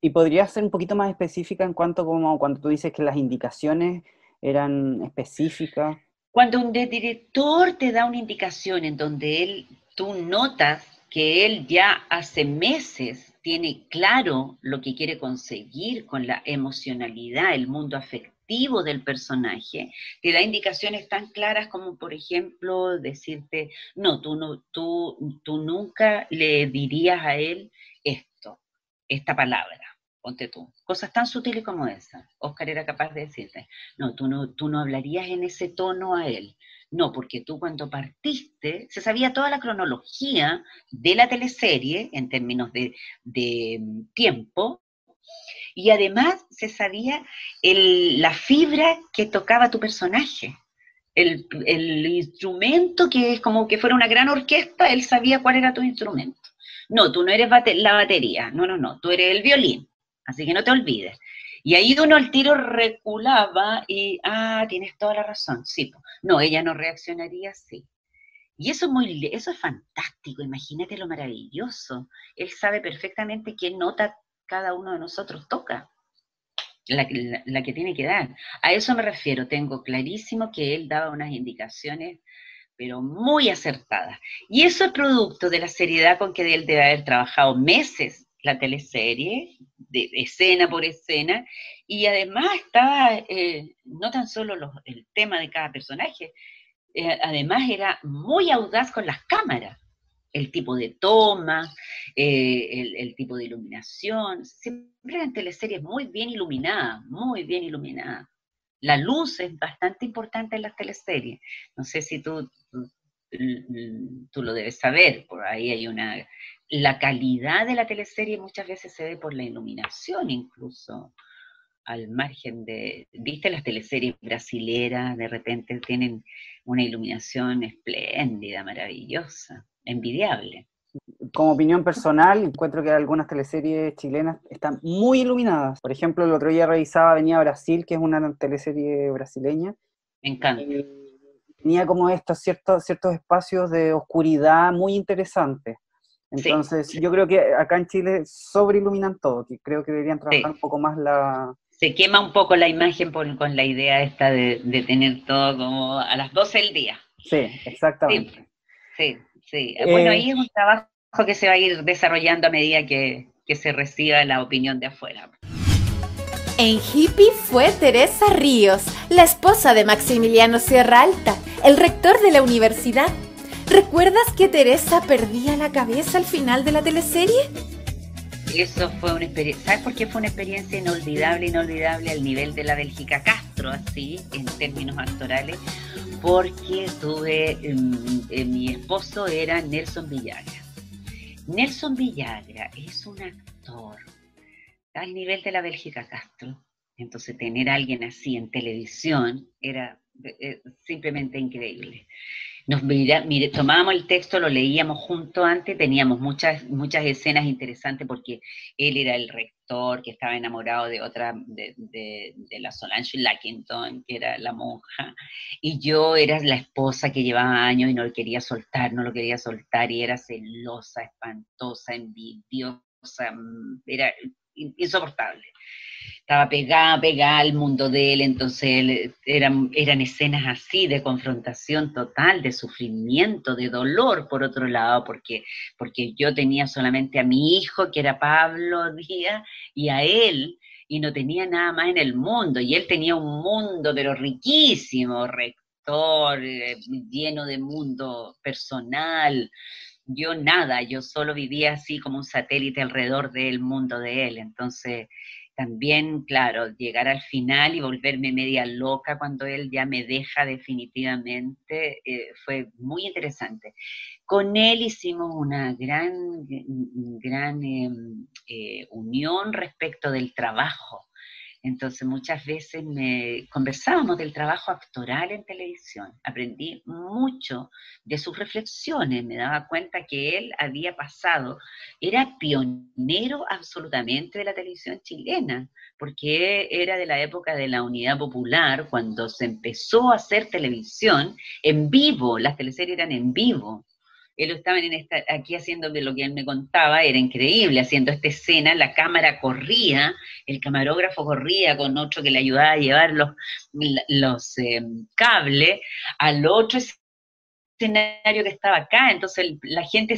y podrías ser un poquito más específica en cuanto como cuando tú dices que las indicaciones eran específicas? Cuando un director te da una indicación en donde tú notas que él ya hace meses tiene claro lo que quiere conseguir con la emocionalidad, el mundo afectivo del personaje, te da indicaciones tan claras como, por ejemplo, decirte, no, tú nunca le dirías a él esta palabra, ponte tú. Cosas tan sutiles como esa. Oscar era capaz de decirte, no, tú no hablarías en ese tono a él. No, porque tú cuando partiste, se sabía toda la cronología de la teleserie en términos de tiempo, y además se sabía la fibra que tocaba tu personaje. El instrumento que es como que fuera una gran orquesta, él sabía cuál era tu instrumento. No, tú no eres la batería, no, tú eres el violín, así que no te olvides. Y ahí uno al tiro reculaba y, tienes toda la razón, sí, no, ella no reaccionaría así. Y eso es fantástico, imagínate lo maravilloso. Él sabe perfectamente qué nota cada uno de nosotros toca, la que tiene que dar. A eso me refiero, tengo clarísimo que él daba unas indicaciones pero muy acertada. Y eso es producto de la seriedad con que él debe haber trabajado meses la teleserie, de escena por escena, y además estaba no tan solo el tema de cada personaje, además era muy audaz con las cámaras, el tipo de toma, el tipo de iluminación, siempre eran teleseries muy bien iluminadas, muy bien iluminadas. La luz es bastante importante en las teleseries. No sé si tú lo debes saber, por ahí hay la calidad de la teleserie muchas veces se ve por la iluminación incluso, al margen viste las teleseries brasileras, de repente tienen una iluminación espléndida, maravillosa, envidiable. Como opinión personal, encuentro que algunas teleseries chilenas están muy iluminadas. Por ejemplo, el otro día revisaba Avenida Brasil, que es una teleserie brasileña. Me encanta. Tenía como estos ciertos espacios de oscuridad muy interesantes. Entonces, sí. Yo creo que acá en Chile sobreiluminan todo, que creo que deberían trabajar un poco más Se quema un poco la imagen con la idea esta de tener todo como a las 12 del día. Sí, exactamente. Sí. Bueno, ahí es un trabajo que se va a ir desarrollando a medida que se reciba la opinión de afuera. En Hippie fue Teresa Ríos, la esposa de Maximiliano Sierra Alta, el rector de la universidad. ¿Recuerdas que Teresa perdía la cabeza al final de la teleserie? Eso fue una experiencia. ¿Sabes por qué fue una experiencia inolvidable al nivel de la Bélgica Castro, así, en términos actorales? Porque mi esposo era Nelson Villagra. Nelson Villagra es un actor al nivel de la Bélgica Castro. Entonces tener a alguien así en televisión era simplemente increíble. Tomábamos el texto, lo leíamos juntos antes, teníamos muchas escenas interesantes porque él era el rector que estaba enamorado de otra, de la Solange Lackington, que era la monja, y yo era la esposa que llevaba años y no lo quería soltar, y era celosa, espantosa, envidiosa, era insoportable. Estaba pegada al mundo de él, entonces eran escenas así de confrontación total, de sufrimiento, de dolor por otro lado, porque yo tenía solamente a mi hijo, que era Pablo Díaz, y a él, y no tenía nada más en el mundo, y él tenía un mundo pero riquísimo, rector, actor, lleno de mundo personal. Yo nada, yo solo vivía así como un satélite alrededor del mundo de él. Entonces, también, claro, llegar al final y volverme media loca cuando él ya me deja definitivamente, fue muy interesante. Con él hicimos una gran unión respecto del trabajo. Entonces muchas veces conversábamos del trabajo actoral en televisión. Aprendí mucho de sus reflexiones. Me daba cuenta que él había pasado, era pionero absolutamente de la televisión chilena, porque era de la época de la Unidad Popular, cuando se empezó a hacer televisión en vivo, las teleseries eran en vivo. Él estaba aquí haciendo lo que él me contaba, era increíble, haciendo esta escena, la cámara corría, el camarógrafo corría con otro que le ayudaba a llevar los cables al otro escenario que estaba acá. Entonces la gente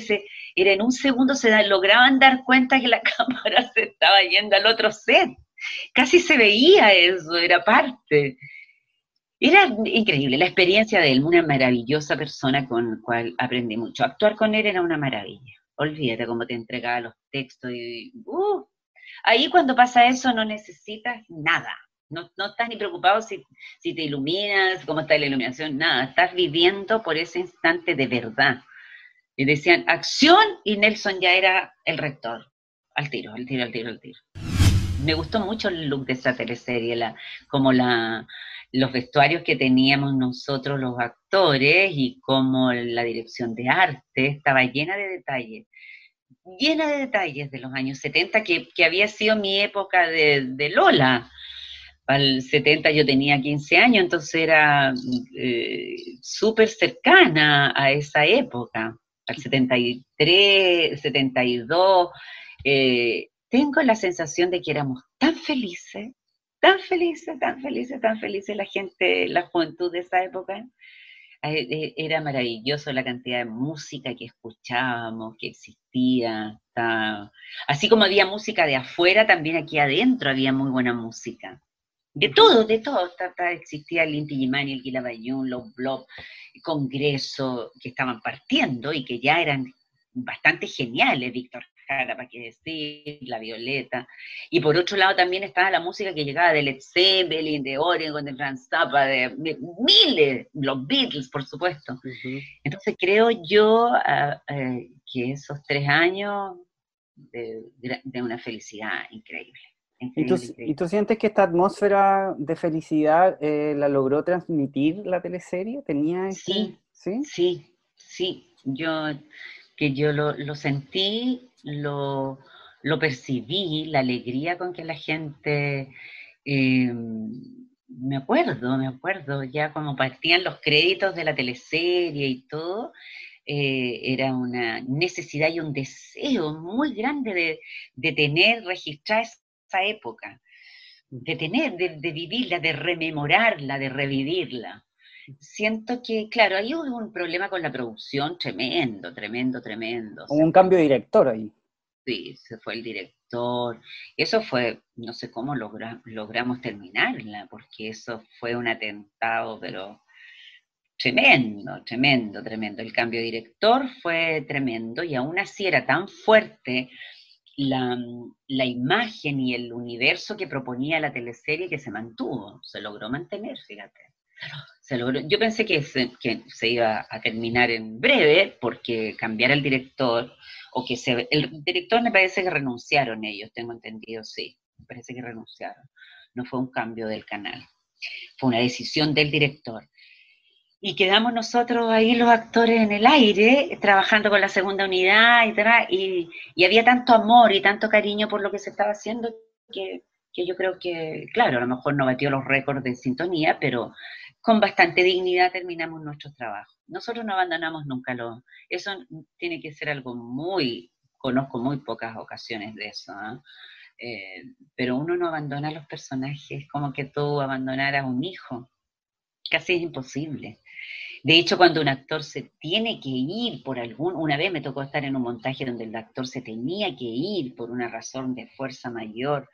era en un segundo lograban dar cuenta que la cámara se estaba yendo al otro set. Casi se veía eso, era parte. Era increíble, la experiencia de él, una maravillosa persona con la cual aprendí mucho. Actuar con él era una maravilla. Olvídate cómo te entregaba los textos. Ahí cuando pasa eso no necesitas nada. No estás ni preocupado si te iluminas, cómo está la iluminación, nada. Estás viviendo por ese instante de verdad. Y decían, acción, y Nelson ya era el rector. Al tiro. Me gustó mucho el look de esa teleserie, los vestuarios que teníamos nosotros los actores y como la dirección de arte estaba llena de detalles de los años 70, que había sido mi época de Lola. Al 70 yo tenía 15 años, entonces era súper cercana a esa época, al 73, 72. Tengo la sensación de que éramos tan felices, la gente, la juventud de esa época. Era maravilloso la cantidad de música que escuchábamos, que existía. Así como había música de afuera, también aquí adentro había muy buena música. De todo. Existía el Inti Illimani, el Quilapayún, los Blob, el Congreso, que estaban partiendo y que ya eran bastante geniales, Víctor Jara, para qué decir, La Violeta. Y por otro lado también estaba la música que llegaba de Led Zeppelin, de Oregon, de Franz Zappa, de miles, los Beatles, por supuesto. Entonces creo yo que esos 3 años de una felicidad increíble. ¿Y tú sientes que esta atmósfera de felicidad la logró transmitir la teleserie? ¿Tenía Sí. Yo lo sentí, lo percibí, la alegría con que la gente, me acuerdo, ya como partían los créditos de la teleserie y todo, era una necesidad y un deseo muy grande de registrar esa época, de vivirla, de rememorarla, de revivirla. Siento que, claro, ahí hubo un problema con la producción tremendo. Hubo un cambio de director ahí. Sí, se fue el director. Eso fue, no sé cómo logramos terminarla, porque eso fue un atentado, pero tremendo. El cambio de director fue tremendo y aún así era tan fuerte la imagen y el universo que proponía la teleserie que se mantuvo, se logró mantener, fíjate. Yo pensé que se iba a terminar en breve porque cambiara el director, el director me parece que renunciaron ellos, tengo entendido, sí, me parece que renunciaron. No fue un cambio del canal, fue una decisión del director. Y quedamos nosotros ahí los actores en el aire, trabajando con la segunda unidad y había tanto amor y tanto cariño por lo que se estaba haciendo que yo creo que, claro, a lo mejor no batió los récords de sintonía, pero con bastante dignidad terminamos nuestro trabajo. Nosotros no abandonamos nunca eso tiene que ser algo conozco muy pocas ocasiones de eso, pero uno no abandona a los personajes como que tú abandonaras a un hijo, casi es imposible. De hecho, cuando un actor se tiene que ir una vez me tocó estar en un montaje donde el actor se tenía que ir por una razón de fuerza mayor,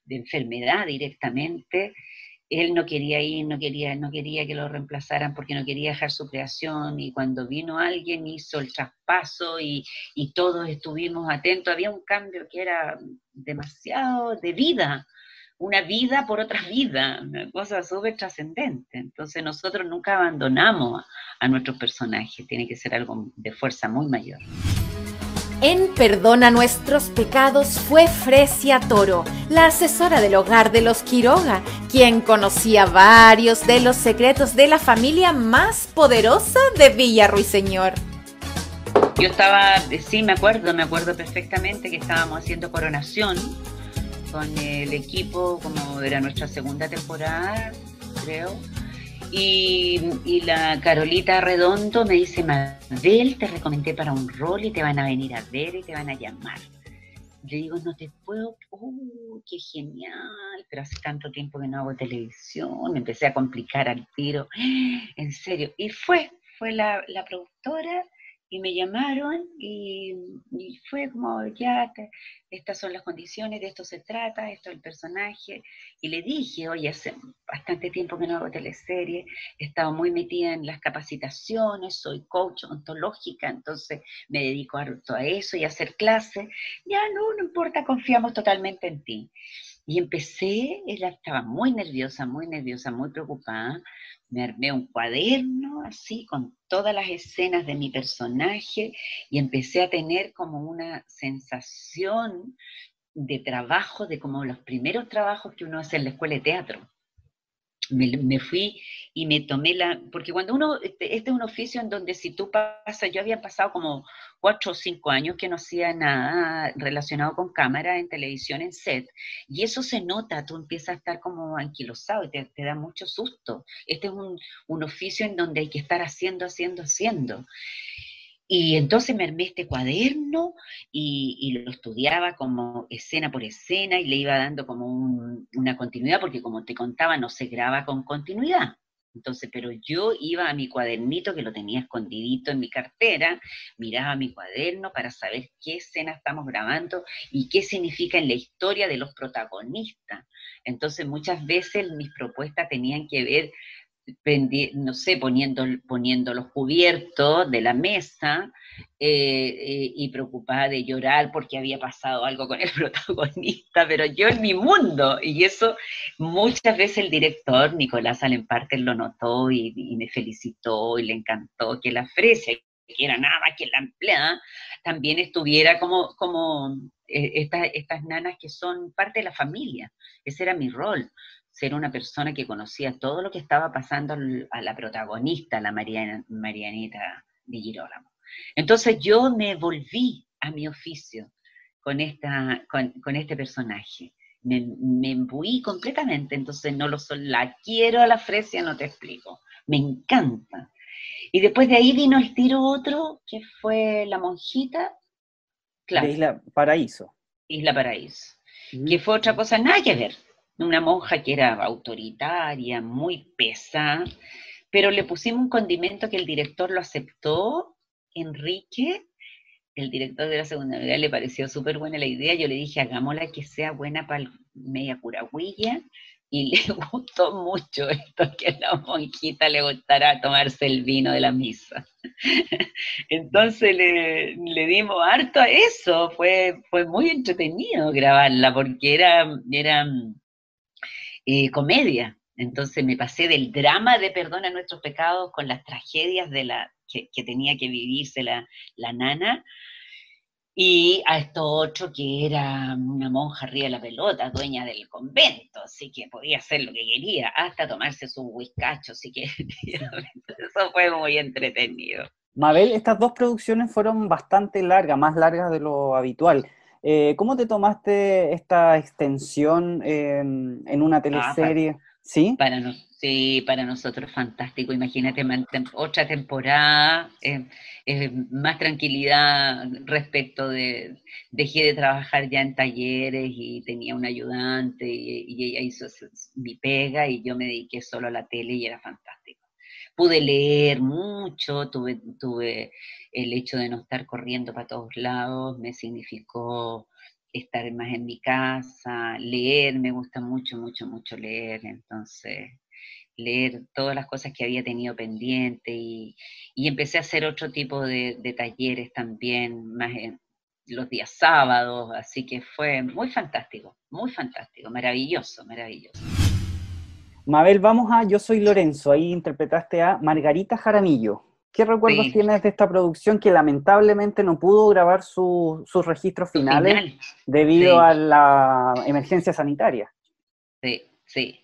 de enfermedad directamente, él no quería ir, no quería que lo reemplazaran porque no quería dejar su creación, y cuando vino alguien hizo el traspaso y todos estuvimos atentos. Había un cambio que era demasiado de vida, una vida por otra vida, una cosa súper trascendente. Entonces nosotros nunca abandonamos a nuestros personajes, tiene que ser algo de fuerza muy mayor. En Perdona Nuestros Pecados fue Fresia Toro, la asesora del hogar de los Quiroga, quien conocía varios de los secretos de la familia más poderosa de Villa Ruiseñor. Yo estaba, sí, me acuerdo perfectamente que estábamos haciendo coronación con el equipo, como era nuestra segunda temporada, creo. Y la Carolita Redondo me dice, Mabel, te recomendé para un rol y te van a venir a ver y te van a llamar. Le digo, no te puedo, qué genial, pero hace tanto tiempo que no hago televisión, me empecé a complicar al tiro, en serio. Y fue la productora y me llamaron y fue como, ya, estas son las condiciones, de esto se trata, esto es el personaje. Y le dije, oye, hace bastante tiempo que no hago teleserie, he estado muy metida en las capacitaciones, soy coach ontológica, entonces me dedico harto a eso y a hacer clases. Ya, no importa, confiamos totalmente en ti. Y empecé, ella estaba muy nerviosa, muy preocupada. Me armé un cuaderno así con todas las escenas de mi personaje y empecé a tener como una sensación de trabajo, de como los primeros trabajos que uno hace en la escuela de teatro. Me fui y me tomé porque cuando uno, este es un oficio en donde si tú pasas, yo había pasado como 4 o 5 años que no hacía nada relacionado con cámara en televisión, en set, y eso se nota, tú empiezas a estar como anquilosado y te da mucho susto. Este es un oficio en donde hay que estar haciendo. Y entonces me armé este cuaderno y lo estudiaba como escena por escena y le iba dando como una continuidad, porque como te contaba, no se graba con continuidad. Entonces, pero yo iba a mi cuadernito, que lo tenía escondidito en mi cartera, miraba mi cuaderno para saber qué escena estamos grabando y qué significa en la historia de los protagonistas. Entonces, muchas veces mis propuestas tenían que ver, no sé, poniendo los cubiertos de la mesa y preocupada de llorar porque había pasado algo con el protagonista, pero yo en mi mundo, y eso muchas veces el director, Nicolás Alemparte, lo notó y me felicitó y le encantó que la Fresia, que era nada más que la empleada, también estuviera como estas nanas que son parte de la familia. Ese era mi rol, ser una persona que conocía todo lo que estaba pasando a la protagonista, la Marianita Di Girolamo. Entonces yo me volví a mi oficio con este personaje. Me imbuí completamente, entonces no la quiero a la Fresia, no te explico. Me encanta. Y después de ahí vino el tiro otro, que fue La Monjita, De claro, Isla Paraíso. Isla Paraíso, que fue otra cosa, nada que ver. Una monja que era autoritaria, muy pesada, pero le pusimos un condimento que el director lo aceptó, Enrique, el director de la segunda unidad, le pareció súper buena la idea. Yo le dije, hagámosla que sea buena para media curagüilla, y le gustó mucho esto, que a la monjita le gustara tomarse el vino de la misa. Entonces le dimos harto a eso, fue muy entretenido grabarla, porque era comedia. Entonces me pasé del drama de Perdona Nuestros Pecados con las tragedias que tenía que vivirse la nana, y a esto otro que era una monja arriba de la pelota, dueña del convento, así que podía hacer lo que quería, hasta tomarse sus whiskachos si quería. Eso fue muy entretenido. Mabel, estas dos producciones fueron bastante largas, más largas de lo habitual. ¿Cómo te tomaste esta extensión en una teleserie? ¿Sí? Sí, para nosotros fantástico. Imagínate otra temporada, más tranquilidad respecto dejé de trabajar ya en talleres y tenía un ayudante y ella hizo mi pega y yo me dediqué solo a la tele y era fantástico. Pude leer mucho, tuve el hecho de no estar corriendo para todos lados, me significó estar más en mi casa, leer, me gusta mucho, mucho, mucho leer, entonces leer todas las cosas que había tenido pendiente y empecé a hacer otro tipo de talleres también, más en los días sábados, así que fue muy fantástico, maravilloso, maravilloso. Mabel, vamos a Yo soy Lorenzo, ahí interpretaste a Margarita Jaramillo. ¿Qué recuerdos Sí, tienes de esta producción que lamentablemente no pudo grabar sus registros tu finales final, debido sí, a la emergencia sanitaria? sí, sí.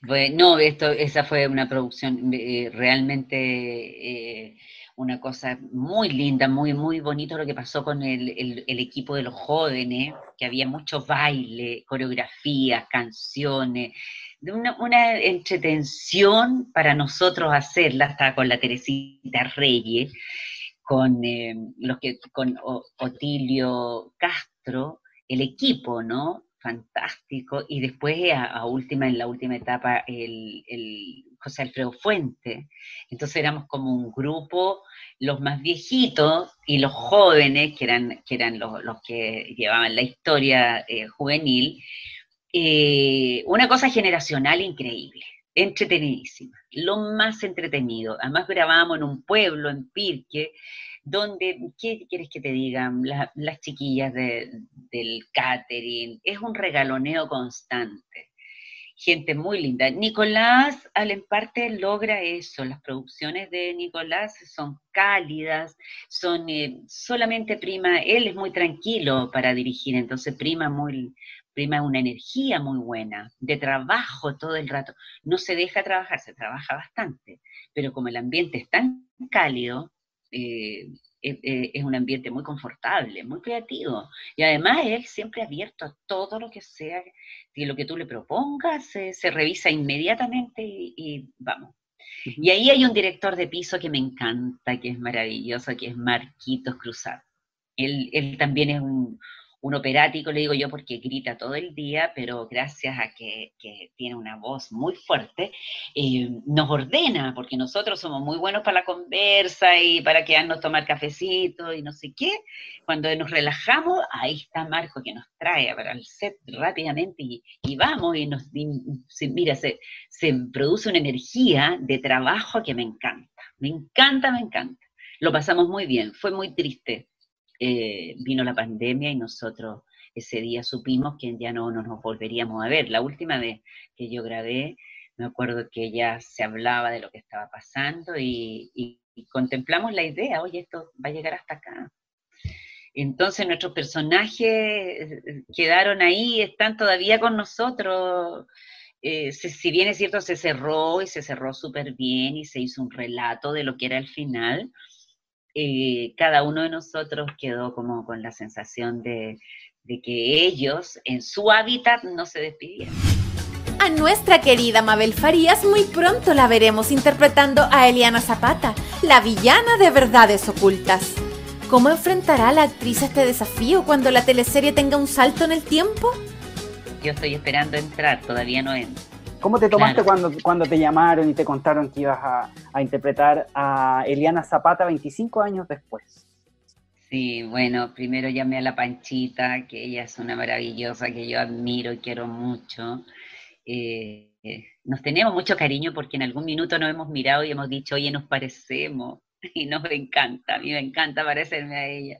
Bueno, no, esa fue una producción realmente una cosa muy linda, muy, muy bonito lo que pasó con el equipo de los jóvenes, que había mucho baile, coreografías, canciones, de una entretención para nosotros hacerla, hasta con la Teresita Reyes, con Otilio Castro, el equipo, ¿no? Fantástico. Y después, en la última etapa, el José Alfredo Fuente. Entonces éramos como un grupo, los más viejitos y los jóvenes, que eran los que llevaban la historia juvenil, una cosa generacional increíble, entretenidísima, lo más entretenido. Además grabábamos en un pueblo, en Pirque, donde, ¿qué quieres que te digan? Las chiquillas del catering, es un regaloneo constante. Gente muy linda. Nicolás Alemparte logra eso, las producciones de Nicolás son cálidas, solamente prima, él es muy tranquilo para dirigir, entonces prima una energía muy buena, de trabajo todo el rato. No se deja trabajar, se trabaja bastante, pero como el ambiente es tan cálido, eh, es un ambiente muy confortable, muy creativo. Y además él siempre abierto a todo lo que sea, y lo que tú le propongas, se revisa inmediatamente y vamos. Y ahí hay un director de piso que me encanta, que es maravilloso, que es Marquitos Cruzat. Él también es un operático, le digo yo, porque grita todo el día, pero gracias a que tiene una voz muy fuerte, nos ordena, porque nosotros somos muy buenos para la conversa y para quedarnos tomar cafecito y no sé qué. Cuando nos relajamos, ahí está Marco que nos trae para el set rápidamente y vamos mira, se produce una energía de trabajo que me encanta, me encanta, me encanta. Lo pasamos muy bien, fue muy triste. Vino la pandemia y nosotros ese día supimos que ya no nos volveríamos a ver. La última vez que yo grabé, me acuerdo que ya se hablaba de lo que estaba pasando y contemplamos la idea, oye, esto va a llegar hasta acá. Entonces nuestros personajes quedaron ahí, están todavía con nosotros. Si bien es cierto, se cerró y se cerró súper bien y se hizo un relato de lo que era el final, cada uno de nosotros quedó como con la sensación de que ellos en su hábitat no se despidieron. A nuestra querida Mabel Farías muy pronto la veremos interpretando a Eliana Zapata, la villana de Verdades Ocultas. ¿Cómo enfrentará la actriz este desafío cuando la teleserie tenga un salto en el tiempo? Yo estoy esperando entrar, todavía no entro. ¿Cómo te tomaste Claro. cuando te llamaron y te contaron que ibas a interpretar a Eliana Zapata 25 años después? Sí, bueno, primero llamé a la Panchita, que ella es una maravillosa, que yo admiro y quiero mucho. Nos tenemos mucho cariño porque en algún minuto nos hemos mirado y hemos dicho, oye, nos parecemos. Y nos encanta, a mí me encanta parecerme a ella.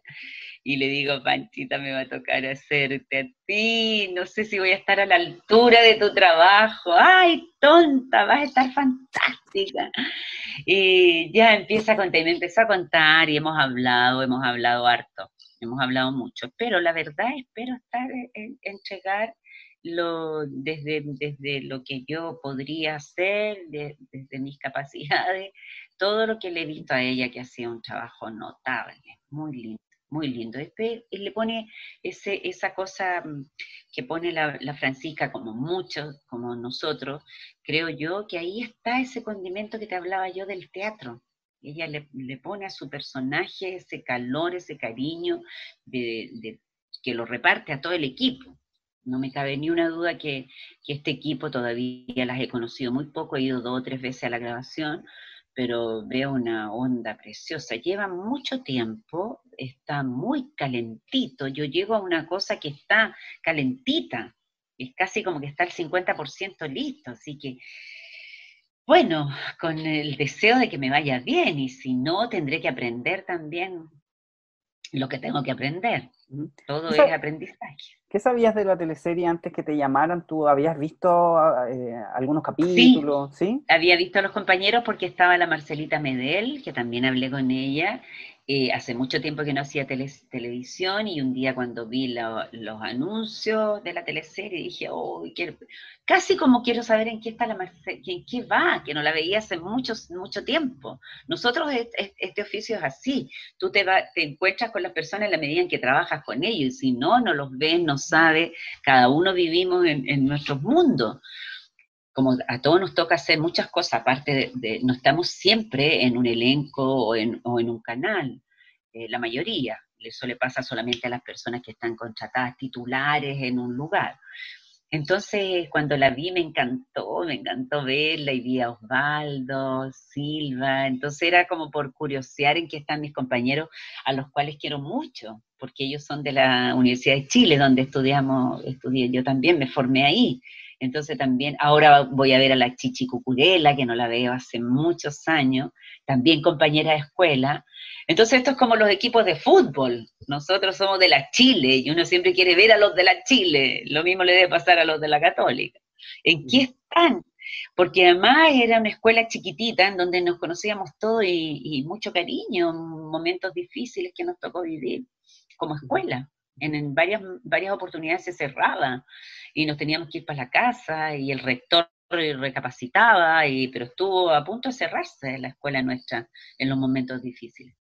Y le digo, Panchita, me va a tocar hacerte a ti, no sé si voy a estar a la altura de tu trabajo. Ay, tonta, vas a estar fantástica. Y ya empieza a contar, y me empezó a contar y hemos hablado harto, hemos hablado mucho, pero la verdad espero entregar desde lo que yo podría hacer, desde mis capacidades, todo lo que le he visto a ella, que ha sido un trabajo notable, muy lindo. Muy lindo. Y le pone esa cosa que pone la Francisca, como muchos, como nosotros, creo yo que ahí está ese condimento que te hablaba yo del teatro. Ella le pone a su personaje ese calor, ese cariño, que lo reparte a todo el equipo. No me cabe ni una duda que este equipo todavía las he conocido muy poco, he ido 2 o 3 veces a la grabación, pero veo una onda preciosa. Lleva mucho tiempo, está muy calentito. Yo llego a una cosa que está calentita, es casi como que está al 50% listo, así que, bueno, con el deseo de que me vaya bien, y si no, tendré que aprender también lo que tengo que aprender. Todo es aprendizaje. ¿Qué sabías de la teleserie antes que te llamaran? ¿Tú habías visto algunos Sí, capítulos? ¿Sí? había visto a los compañeros porque estaba la Marcelita Medel, que también hablé con ella. Hace mucho tiempo que no hacía televisión, y un día cuando vi los anuncios de la teleserie dije, oh, casi como quiero saber en qué está la Marcelita, en qué va, que no la veía hace mucho tiempo. Nosotros este oficio es así, tú te encuentras con las personas en la medida en que trabajas con ellos, y si no los ves, no sabes, cada uno vivimos en nuestros mundos. Como a todos nos toca hacer muchas cosas, aparte no estamos siempre en un elenco o en un canal, la mayoría. Eso le pasa solamente a las personas que están contratadas titulares en un lugar. Entonces, cuando la vi me encantó verla, y vi a Osvaldo, Silva, entonces era como por curiosear en qué están mis compañeros, a los cuales quiero mucho, porque ellos son de la Universidad de Chile, donde estudié, yo también me formé ahí. Entonces también, ahora voy a ver a la Chichi Cucurella, que no la veo hace muchos años, también compañera de escuela. Entonces esto es como los equipos de fútbol, nosotros somos de la Chile, y uno siempre quiere ver a los de la Chile, lo mismo le debe pasar a los de la Católica. ¿En qué están? Porque además era una escuela chiquitita en donde nos conocíamos todos, y mucho cariño, momentos difíciles que nos tocó vivir como escuela. En varias oportunidades se cerraba y nos teníamos que ir para la casa, y el rector recapacitaba, pero estuvo a punto de cerrarse la escuela nuestra en los momentos difíciles.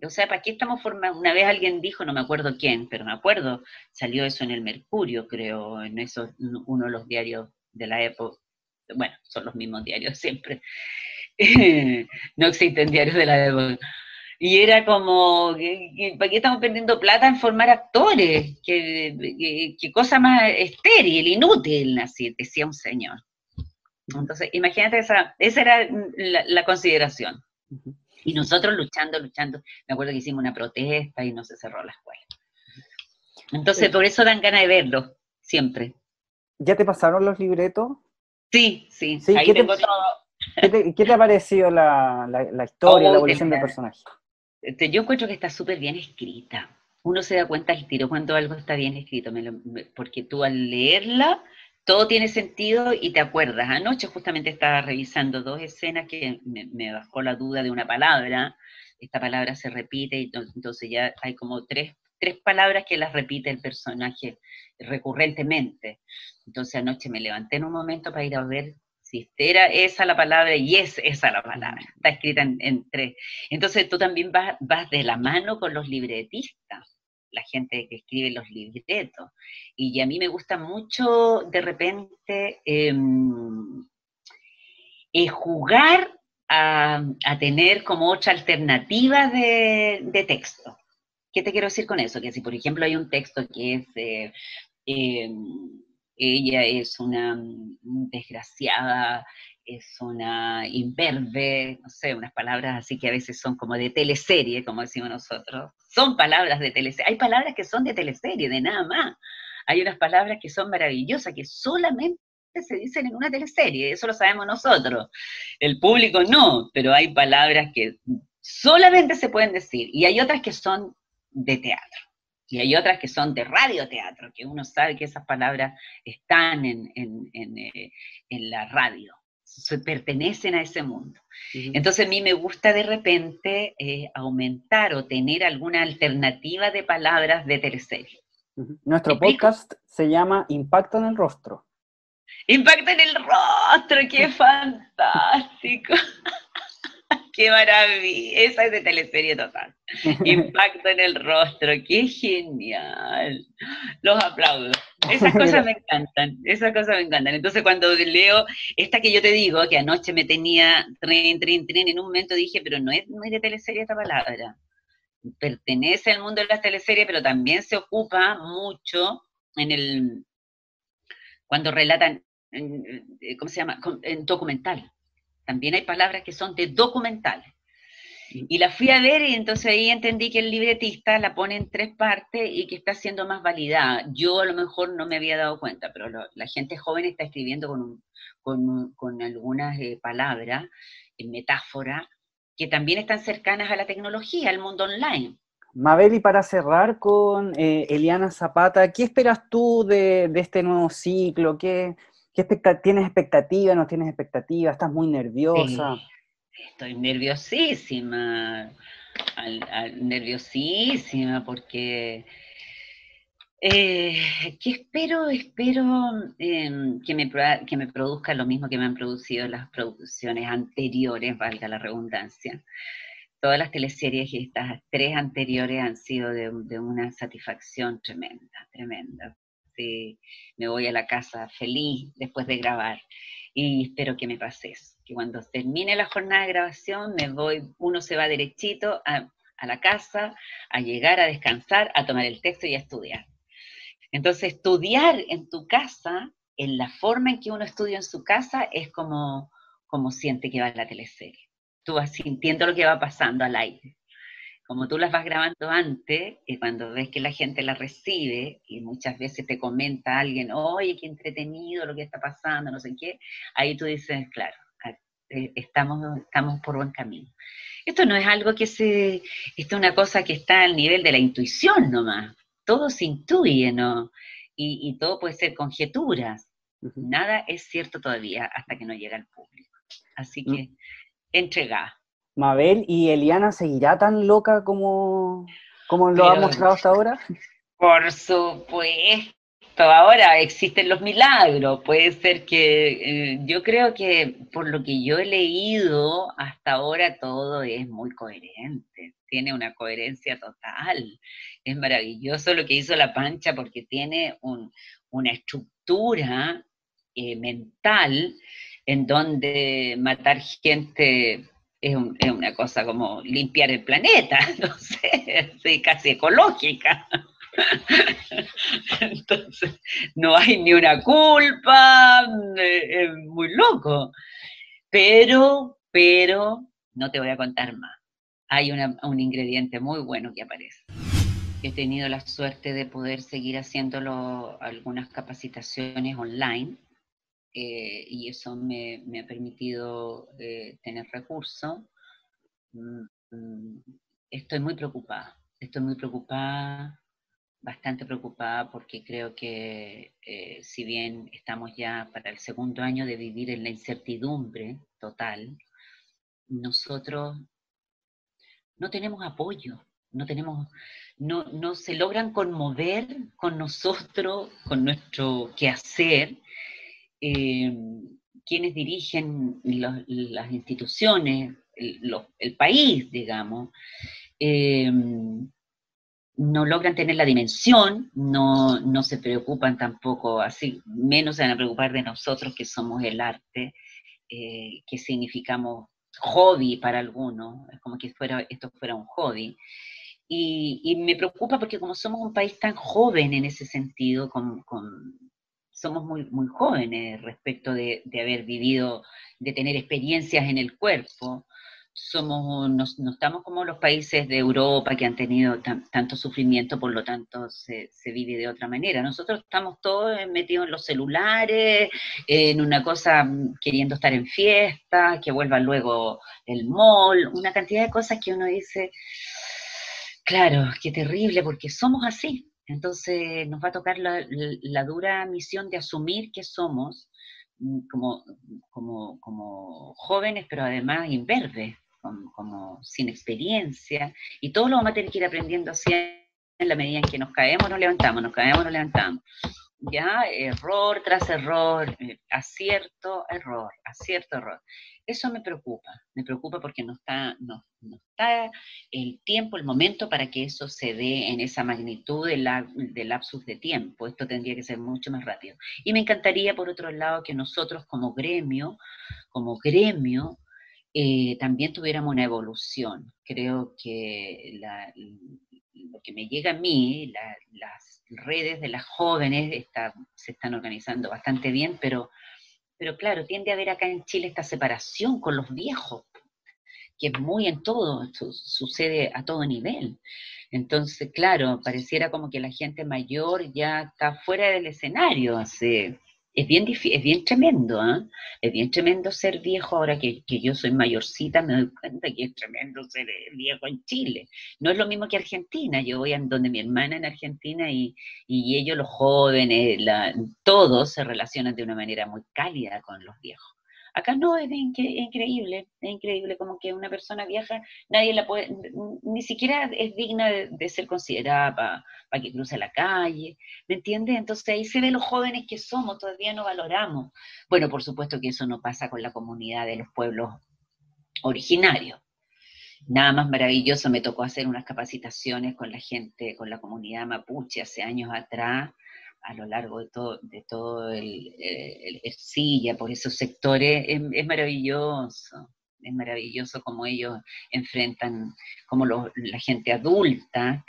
O sea, ¿para qué estamos formando? Una vez alguien dijo, no me acuerdo quién, pero me acuerdo, salió eso en el Mercurio, creo, en uno de los diarios de la época. Bueno, son los mismos diarios siempre. No existen diarios de la época. Y era como, ¿para qué estamos perdiendo plata en formar actores? ¿Qué cosa más estéril, inútil? Así decía un señor. Entonces, imagínate, esa era la consideración. Y nosotros luchando. Me acuerdo que hicimos una protesta y no se cerró la escuela. Entonces, por eso dan ganas de verlo, siempre. ¿Ya te pasaron los libretos? Sí, ahí tengo todo. ¿Qué te ha parecido la historia, la evolución del personaje? Yo encuentro que está súper bien escrita. Uno se da cuenta al tiro cuando algo está bien escrito, porque tú al leerla, todo tiene sentido y te acuerdas. Anoche justamente estaba revisando 2 escenas que me bajó la duda de una palabra. Esta palabra se repite, y entonces ya hay como tres palabras que las repite el personaje recurrentemente. Entonces anoche me levanté en un momento para ir a ver si era esa la palabra, y es esa la palabra, está escrita en 3. Entonces tú también vas de la mano con los libretistas, la gente que escribe los libretos, y a mí me gusta mucho de repente jugar a tener como otra alternativa de texto. ¿Qué te quiero decir con eso? Que si por ejemplo hay un texto que es ella es una desgraciada, es una imberbe, no sé, unas palabras así que a veces son como de teleserie, como decimos nosotros. Son palabras de teleserie. Hay palabras que son de teleserie, de nada más. Hay unas palabras que son maravillosas, que solamente se dicen en una teleserie, eso lo sabemos nosotros. El público no, pero hay palabras que solamente se pueden decir, y hay otras que son de teatro. Y hay otras que son de radioteatro, que uno sabe que esas palabras están en la radio, pertenecen a ese mundo. Entonces a mí me gusta de repente aumentar o tener alguna alternativa de palabras de teleserie. Nuestro podcast se llama Impacto en el Rostro. ¡Impacto en el Rostro! ¡Qué fantástico! ¡Qué maravilla! Esa es de teleserie total. Impacto en el Rostro, ¡qué genial! Los aplaudo. Esas cosas me encantan, Entonces cuando leo esta que yo te digo, que anoche me tenía trin, en un momento dije, pero no es de teleserie esta palabra. Pertenece al mundo de las teleseries, pero también se ocupa mucho cuando relatan, ¿cómo se llama? En documental. también hay palabras que son de documentales. Y la fui a ver y entonces ahí entendí que el libretista la pone en 3 partes y que está siendo más validada. Yo a lo mejor no me había dado cuenta, pero la gente joven está escribiendo con algunas palabras, metáforas, que también están cercanas a la tecnología, al mundo online. Mabel, y para cerrar con Eliana Zapata, ¿qué esperas tú de este nuevo ciclo? ¿Tienes expectativa, no tienes expectativa? ¿Estás muy nerviosa? Sí, estoy nerviosísima, nerviosísima porque... ¿qué espero? Espero que me produzca lo mismo que me han producido las producciones anteriores, valga la redundancia. Todas las teleseries y estas 3 anteriores han sido de una satisfacción tremenda, tremenda. Sí, me voy a la casa feliz después de grabar y espero que me pase eso, que cuando termine la jornada de grabación uno se va derechito a la casa, a llegar a descansar, a tomar el texto y a estudiar. Entonces, estudiar en tu casa, en la forma en que uno estudia en su casa, es como siente que va la teleserie. Tú vas sintiendo lo que va pasando al aire. Como tú las vas grabando antes, y cuando ves que la gente la recibe, y muchas veces te comenta alguien, oye, qué entretenido lo que está pasando, no sé qué, ahí tú dices, claro, estamos por buen camino. Esto no es algo esto es una cosa que está al nivel de la intuición nomás. Todo se intuye, ¿no? Y todo puede ser conjeturas. Nada es cierto todavía hasta que no llega al público. Así que, entregá. Mabel, ¿y Eliana seguirá tan loca como lo ha Pero, mostrado hasta ahora? por supuesto, ahora existen los milagros. Puede ser que, yo creo que por lo que yo he leído, hasta ahora todo es muy coherente. Tiene una coherencia total. Es maravilloso lo que hizo La Pancha porque tiene una estructura mental en donde matar gente es una cosa como limpiar el planeta, no sé, sí, casi ecológica. Entonces, no hay ni una culpa, es muy loco. Pero, no te voy a contar más. Hay un ingrediente muy bueno que aparece. He tenido la suerte de poder seguir haciéndolo algunas capacitaciones online, y eso me ha permitido tener recursos. Estoy muy preocupada, bastante preocupada porque creo que si bien estamos ya para el 2.º año de vivir en la incertidumbre total, nosotros no tenemos apoyo, no se logran conmover con nosotros, con nuestro quehacer, quienes dirigen las instituciones, el país, digamos, no logran tener la dimensión, no se preocupan tampoco, así menos se van a preocupar de nosotros que somos el arte, que significamos hobby para algunos, es como que esto fuera un hobby. Y me preocupa porque como somos un país tan joven en ese sentido, somos muy jóvenes respecto de haber vivido, de tener experiencias en el cuerpo, no estamos como los países de Europa que han tenido tanto sufrimiento, por lo tanto se vive de otra manera. Nosotros estamos todos metidos en los celulares, en una cosa queriendo estar en fiesta, que vuelva luego el mall, una cantidad de cosas que uno dice, claro, qué terrible, porque somos así. Entonces nos va a tocar la dura misión de asumir que somos como jóvenes, pero además imberbes, como sin experiencia, y todo lo vamos a tener que ir aprendiendo así en la medida en que nos caemos, nos levantamos, nos caemos, nos levantamos. Ya, error tras error, acierto, error. Eso me preocupa porque no está el tiempo, el momento para que eso se dé en esa magnitud de lapsus de tiempo. Esto tendría que ser mucho más rápido. Y me encantaría, por otro lado, que nosotros como gremio, también tuviéramos una evolución. Creo que lo que me llega a mí, las redes de las jóvenes se están organizando bastante bien, pero pero claro, tiende a haber acá en Chile esta separación con los viejos, que es muy en todo, sucede a todo nivel. Entonces, claro, pareciera como que la gente mayor ya está fuera del escenario. Es bien tremendo, ¿eh? Es bien tremendo ser viejo ahora que yo soy mayorcita, me doy cuenta que es tremendo ser viejo en Chile. No es lo mismo que Argentina. Yo voy a donde mi hermana en Argentina y ellos, los jóvenes, todos se relacionan de una manera muy cálida con los viejos. Acá no, es increíble, como que una persona vieja, nadie la puede, ni siquiera es digna de ser considerada para que cruce la calle, ¿me entiendes? Entonces ahí se ve los jóvenes que somos, todavía no valoramos. Bueno, por supuesto que eso no pasa con la comunidad de los pueblos originarios. Nada más maravilloso, me tocó hacer unas capacitaciones con la gente, con la comunidad mapuche hace años atrás, a lo largo de todo el Ercilla, por esos sectores, es maravilloso como ellos enfrentan, como la gente adulta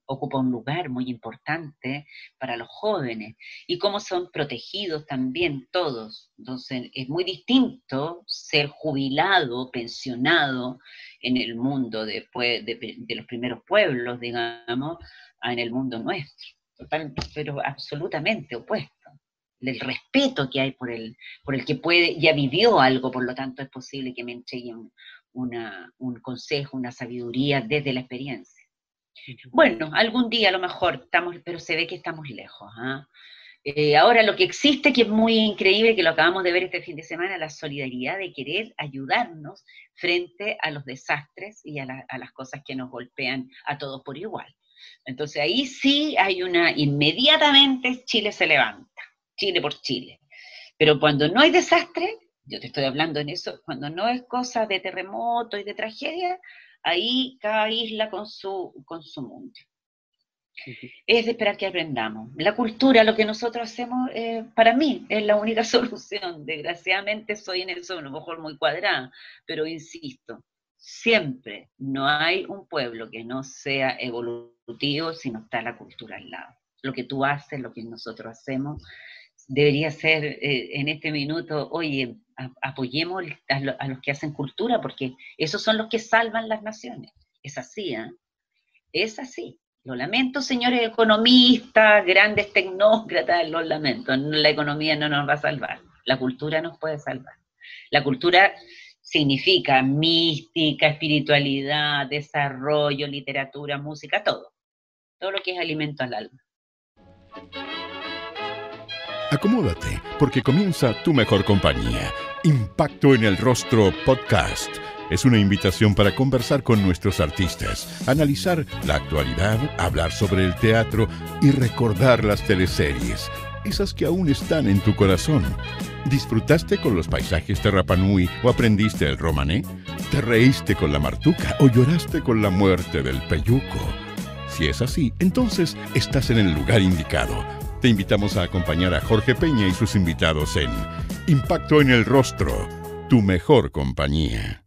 ocupa un lugar muy importante para los jóvenes, y cómo son protegidos también todos. Entonces es muy distinto ser jubilado, pensionado en el mundo después de los primeros pueblos, digamos, en el mundo nuestro. Total, pero absolutamente opuesto. El respeto que hay por el que ya vivió algo, por lo tanto es posible que me entregue un consejo, una sabiduría desde la experiencia. Bueno, algún día a lo mejor pero se ve que estamos lejos. Ahora lo que existe, que es muy increíble, que lo acabamos de ver este fin de semana, la solidaridad de querer ayudarnos frente a los desastres y a las cosas que nos golpean a todos por igual. Entonces ahí sí hay inmediatamente Chile se levanta, Chile por Chile. Pero cuando no hay desastre, yo te estoy hablando en eso, cuando no es cosa de terremoto y de tragedia, ahí cada isla con su mundo. Es de esperar que aprendamos. La cultura, lo que nosotros hacemos, para mí, es la única solución. Desgraciadamente soy en eso a lo mejor muy cuadrada, pero insisto, siempre no hay un pueblo que no sea evolutivo si no está la cultura al lado. Lo que tú haces, lo que nosotros hacemos, debería ser en este minuto, oye, apoyemos a los que hacen cultura, porque esos son los que salvan las naciones. Es así, ¿eh? Es así. Lo lamento, señores economistas, grandes tecnócratas, lo lamento. La economía no nos va a salvar. La cultura nos puede salvar. La cultura significa mística, espiritualidad, desarrollo, literatura, música, todo. Todo lo que es alimento al alma. Acomódate, porque comienza Tu Mejor Compañía. Impacto en el Rostro Podcast. Es una invitación para conversar con nuestros artistas, analizar la actualidad, hablar sobre el teatro y recordar las teleseries, esas que aún están en tu corazón. ¿Disfrutaste con los paisajes de Rapa Nui o aprendiste el romané? ¿Te reíste con la martuca o lloraste con la muerte del peyuco? Si es así, entonces estás en el lugar indicado. Te invitamos a acompañar a Jorge Peña y sus invitados en Impacto en el Rostro, Tu Mejor Compañía.